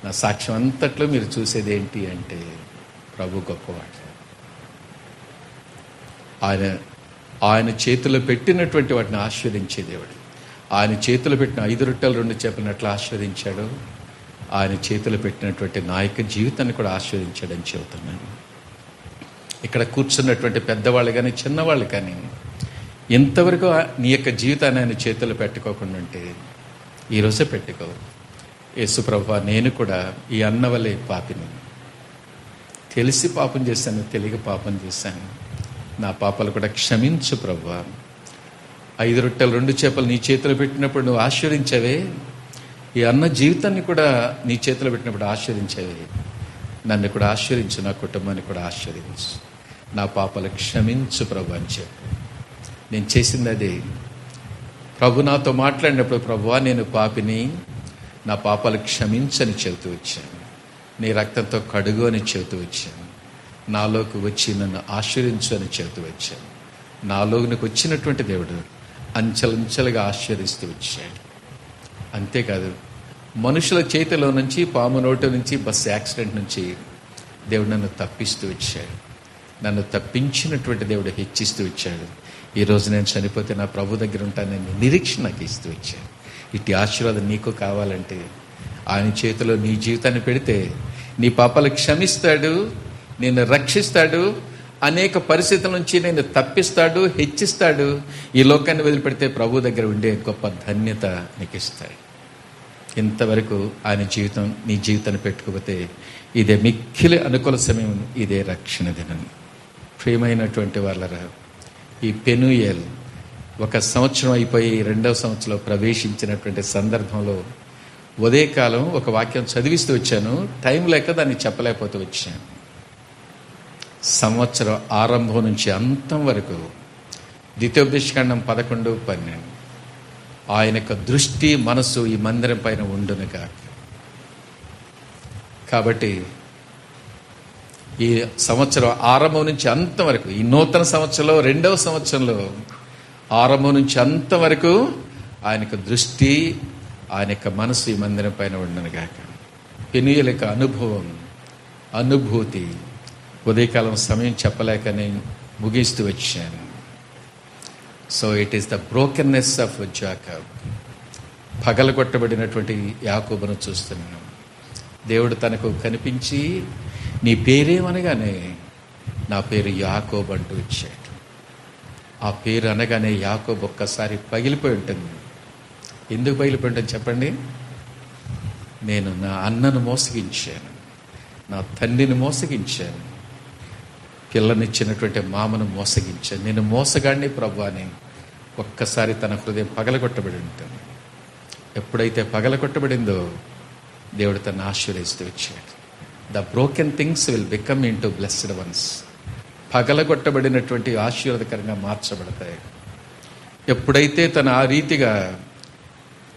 నా సాక్ష్యం అంతట్లో మీరు చూసేది ఏంటి అంటే ప్రభు గొప్పవాడు. ఆయన చేతిలో పెట్టినటువంటి వాటిని ఆశీర్వదించే దేవుడు. ఆయన చేతిలో పెట్టిన 5 రొట్టెలు 2 చేపలను ఎట్లా ఆశీర్వదించాడో ఆయన చేతిలో పెట్టినటువంటి నా యొక్క జీవితాన్ని కూడా ఆశీర్వదించాడని చెబుతున్నాను. ఇక్కడ కూర్చున్నటువంటి పెద్దవాళ్ళు కానీ చిన్నవాళ్ళు కానీ ఎంతవరకు నీ యొక్క జీవితాన్ని ఆయన చేతులు పెట్టుకోకుండా ఉంటే ఈరోజే పెట్టుకో. యేసు ప్రభువా, నేను కూడా ఈ అన్న వలె పాపిని, తెలిసి పాపం చేశాను, తెలియక పాపం చేశాను, నా పాపాలు కూడా క్షమించు ప్రభువా. 5 రొట్టెలు 2 చేపలు నీ చేతిలో పెట్టినప్పుడు నువ్వు ఆశీర్వదించావే, ఈ అన్న జీవితాన్ని కూడా నీ చేతిలో పెట్టినప్పుడు ఆశీర్వదించావే, నన్ను కూడా ఆశీర్వించు, నా కుటుంబాన్ని కూడా ఆశీర్వించు, నా పాపాలు క్షమించు ప్రభు అని చెప్పు. నేను చేసింది అదే. ప్రభు నాతో మాట్లాడినప్పుడు, ప్రభువా నేను పాపిని, నా పాపాలు క్షమించని చెబుతూ వచ్చాను, నీ రక్తంతో కడుగు అని చెబుతూ వచ్చాను, నాలోకి వచ్చి నన్ను ఆశీర్వించు అని చెబుతూ వచ్చాను. నాలోకి వచ్చినటువంటి దేవుడు అంచెలంచెలుగా ఆశీర్విస్తూ వచ్చాడు. అంతేకాదు, మనుషుల చేతిలో నుంచి, పాము నోటి నుంచి, బస్సు యాక్సిడెంట్ నుంచి దేవుడు నన్ను తప్పిస్తూ వచ్చాడు. నన్ను తప్పించినటువంటి దేవుడు హెచ్చిస్తూ వచ్చాడు. ఈరోజు నేను చనిపోతే నా ప్రభు దగ్గర ఉంటానని నిరీక్షణ నాకు ఇస్తూ వచ్చాడు. ఇటు ఆశీర్వాదం నీకు కావాలంటే ఆయన చేతిలో నీ జీవితాన్ని పెడితే నీ పాపాలు క్షమిస్తాడు, నిన్ను రక్షిస్తాడు, అనేక పరిస్థితుల నుంచి నేను తప్పిస్తాడు, హెచ్చిస్తాడు. ఈ లోకాన్ని వదిలిపెడితే ప్రభు దగ్గర ఉండే గొప్ప ధన్యత నీకు ఇస్తాడు. ఇంతవరకు ఆయన జీవితం నీ జీవితాన్ని పెట్టుకోకపోతే ఇదే మిక్కిలి అనుకూల సమయం, ఇదే రక్షణ దినం. ప్రియమైనటువంటి వాళ్ళరా, ఈ పెనుయేల్ 1 సంవత్సరం అయిపోయి 2వ సంవత్సరంలో ప్రవేశించినటువంటి సందర్భంలో ఉదయకాలం ఒక వాక్యం చదివిస్తూ వచ్చాను. టైం లేక దాన్ని చెప్పలేకపోతూ వచ్చాను. సంవత్సరం ఆరంభం నుంచి అంతం వరకు ద్వితీయోపదేశకాండం 11-12 ఆయన యొక్క దృష్టి, మనసు ఈ మందిరం పైన ఉండునుగా. కాబట్టి ఈ సంవత్సరం ఆరంభం నుంచి అంతం వరకు, ఈ నూతన సంవత్సరంలో 2వ సంవత్సరంలో ఆరంభం నుంచి అంతం వరకు ఆయనకు దృష్టి, ఆయన యొక్క మనసు ఈ మందిరం పైన ఉండునుగాక. పెనుయేలు యొక్క అనుభూతి ఉదయకాలం సమయం చెప్పలేక నేను ముగిస్తూ వచ్చాను. So it is the brokenness of Jacob. పగలగొట్టబడినటువంటి యాకోబును చూస్తున్నాను. దేవుడు తనకు కనిపించి నీ పేరేమనగానే నా పేరు యాకోబు అంటూ వచ్చాడు. ఆ పేరు అనగానే యాకోబు ఒక్కసారి పగిలిపోయి ఉంటుంది. ఎందుకు పగిలిపోయి ఉంటుంది చెప్పండి? నేను నా అన్నను మోసగించాను, నా తండ్రిని మోసగించాను, పిల్లనిచ్చినటువంటి మామను మోసగించాను, నేను మోసగాడిని ప్రభు అని ఒక్కసారి తన హృదయం పగలగొట్టబడి ఉంటుంది. ఎప్పుడైతే పగలగొట్టబడిందో దేవుడు తను ఆశీర్వదిస్తూ వచ్చాడు. The broken things will become into blessed ones. పగలగొట్టబడినటువంటి ఆశీర్వాదకరంగా మార్చబడతాయి. ఎప్పుడైతే తను ఆ రీతిగా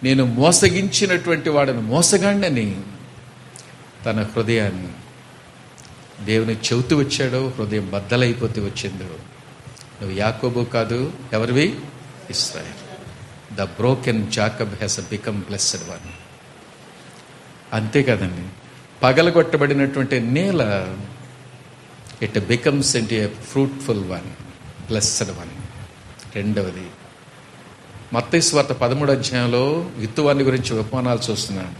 నేను మోసగించినటువంటి వాడను మోసగాండని తన హృదయాన్ని దేవుని చెబుతూ వచ్చాడో హృదయం బద్దలైపోతే వచ్చిందో. నువ్వు యాకోబు కాదు, ఎవరివి? Israel. The broken Jacob has become blessed one. అంతే కదండి, పగలగొట్టబడినటువంటి నేల it becomes into A fruitful one, blessed one. రెండవది, మత్తయి సువార్త 13వ అధ్యాయంలో విత్తువాని గురించి ఉపమానాలు చూస్తున్నాను.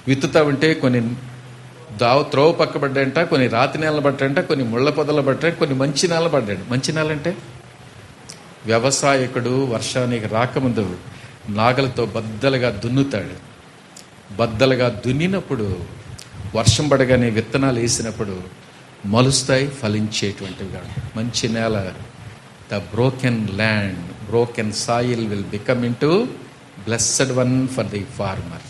విత్తుతా ఉంటే కొన్ని త్రోవ పక్క పడ్డాయంట, కొన్ని రాతి నేలలు పడ్డాయంట, కొన్ని ముళ్ళ పొదలు పడ్డాయి, కొన్ని మంచి నేల పడ్డాడు. మంచి నేల అంటే వ్యవసాయకుడు వర్షానికి రాకముందు నాగలతో బద్దలుగా దున్నుతాడు. బద్దలుగా దున్నినప్పుడు వర్షం పడగానే విత్తనాలు వేసినప్పుడు మలుస్తాయి, ఫలించేటువంటివిగా. మంచి నేల, the broken land, broken soil will become into blessed one for the farmer.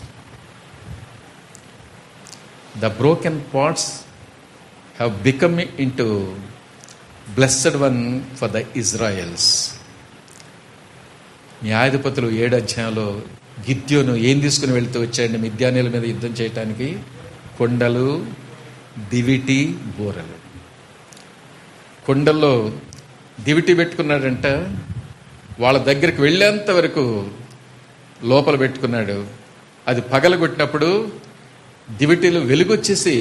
The broken pots have become into blessed one for the Israels. న్యాయాధిపతులు 7వ అధ్యాయంలో గిద్యోను ఏం తీసుకుని వెళ్తూ వచ్చాడండి మిద్యానీయుల మీద యుద్ధం చేయడానికి? కొండలు, దివిటి, బూరలు. కొండల్లో దివిటి పెట్టుకున్నాడంట, వాళ్ళ దగ్గరికి వెళ్ళేంత వరకు లోపల పెట్టుకున్నాడు. అది పగలగొట్టినప్పుడు దివిటీలు వెలుగొచ్చేసి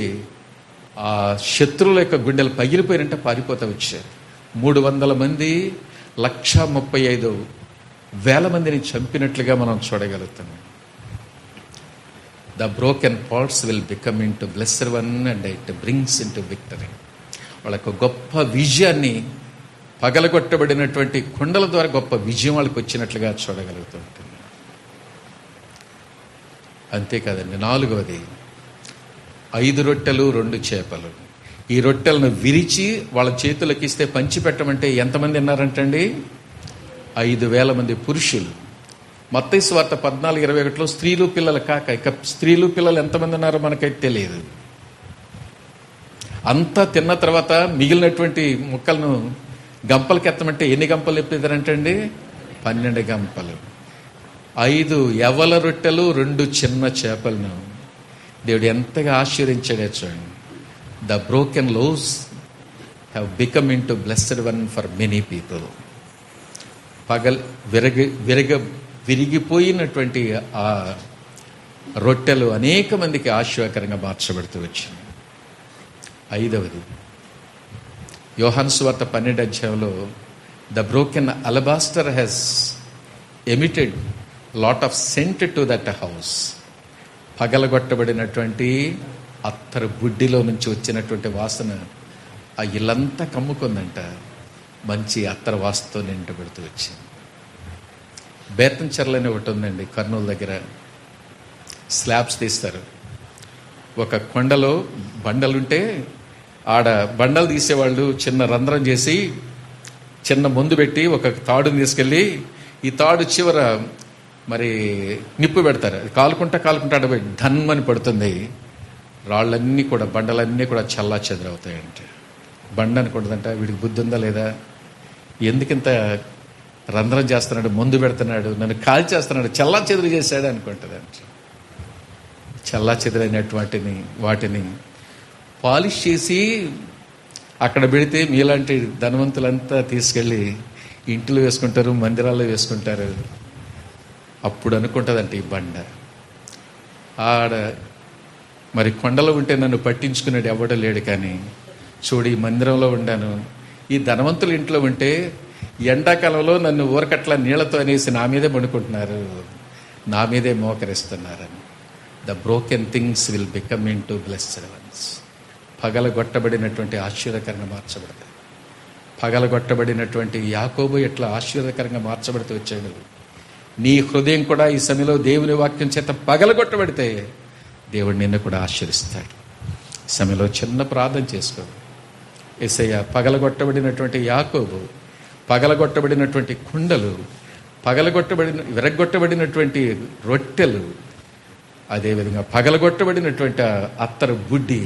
ఆ శత్రువుల యొక్క గుండెలు పగిలిపోయినంటే పారిపోతా వచ్చారు. 300 మంది 135,000 మందిని చంపినట్లుగా మనం చూడగలుగుతాం. The broken pots will become into blessed one and it brings into victory. వాళ్ళకు గొప్ప విజయాన్ని, పగలగొట్టబడినటువంటి కొండల ద్వారా గొప్ప విజయం వాళ్ళకి వచ్చినట్లుగా చూడగలుగుతూ ఉంటుంది. అంతేకాదండి, 4వది, 5 రొట్టెలు 2 చేపలు. ఈ రొట్టెలను విరిచి వాళ్ళ చేతులకు ఇస్తే పంచిపెట్టమంటే ఎంతమంది ఉన్నారంటండి? 5,000 మంది పురుషులు. మత్తయి సువార్త 14:21లో స్త్రీలు పిల్లలు కాక ఇక స్త్రీలు పిల్లలు ఎంతమంది ఉన్నారో మనకైతే తెలియదు. అంతా తిన్న తర్వాత మిగిలినటువంటి ముక్కలను గంపలకి ఎత్తమంటే ఎన్ని గంపలు ఎప్పిదారంటండి? 12 గంపలు. 5 యవల రొట్టెలు 2 చిన్న చేపలను దేవుడు ఎంతగా ఆశీర్వదించాడే చూడండి. The broken loaves have become into blessed one for many people. విరిగిపోయినటువంటి ఆ రొట్టెలు అనేక మందికి ఆశీర్వాదకరంగా మార్చబడుతూ వచ్చింది. 5వది, యోహాను సువార్త 12వ అధ్యాయంలో the broken alabaster has emitted lot of scent to that house. పగలగొట్టబడినటువంటి అత్తరు బుడ్డిలో నుంచి వచ్చినటువంటి వాసన ఆ ఇల్లంతా కమ్ముకుందంట. మంచి అత్తర వాసనతో నిండబెడుతూ వచ్చింది. బేతంచెర్లని ఒకటి ఉందండి కర్నూలు దగ్గర. స్లాబ్స్ తీస్తారు. ఒక కొండలో బండలుంటే ఆడ బండలు తీసేవాళ్ళు చిన్న రంధ్రం చేసి చిన్న మందు పెట్టి ఒక తాడుని తీసుకెళ్ళి ఈ తాడు చివర మరి నిప్పు పెడతారు. అది కాలుకుంటా అడబోయి ధన్మని పడుతుంది. రాళ్ళన్నీ కూడా, బండలన్నీ కూడా చల్లా చెదరవుతాయంటే. బండ అనుకుంటుందంట, వీడికి బుద్ధి ఉందా లేదా, ఎందుకింత రంధ్రం చేస్తున్నాడు, మందు పెడుతున్నాడు, నన్ను కాల్ చేస్తున్నాడు, చల్లా చెదురు చేశాడు అనుకుంటుందంట. చల్లా చెదురైనటువంటి వాటిని పాలిష్ చేసి అక్కడ పెడితే మీలాంటి ధనవంతులంతా తీసుకెళ్ళి ఇంట్లో వేసుకుంటారు, మందిరాల్లో వేసుకుంటారు. అప్పుడు అనుకుంటుందంట ఈ బండ. ఆడ మరి కొండలో ఉంటే నన్ను పట్టించుకునేది ఎవడో లేడు, కానీ చూడు ఈ మందిరంలో ఉండాను, ఈ ధనవంతుల ఇంట్లో ఉంటే ఎండాకాలంలో నన్ను ఊరకట్ల నీళ్లతో అనేసి నా మీదే పడుకుంటున్నారు, నా మీదే మోకరిస్తున్నారని. The broken things will become into blessed ones. పగలగొట్టబడినటువంటి ఆశీర్వదకరంగా మార్చబడతాయి. పగలగొట్టబడినటువంటి యాకోబు ఎట్లా ఆశీర్వదకరంగా మార్చబడుతూ వచ్చాడు. నీ హృదయం కూడా ఈ సమయంలో దేవుని వాక్యం చేత పగలగొట్టబడితే దేవుడు నిన్ను కూడా ఆశీర్వదిస్తాడు. ఈ సమయంలో చిన్న ప్రార్థన చేసుకో. యేసయ్య, పగలగొట్టబడినటువంటి యాకోబు, పగలగొట్టబడినటువంటి కుండలు, విరగొట్టబడినటువంటి రొట్టెలు, అదేవిధంగా పగలగొట్టబడినటువంటి అత్తరు బుడ్డి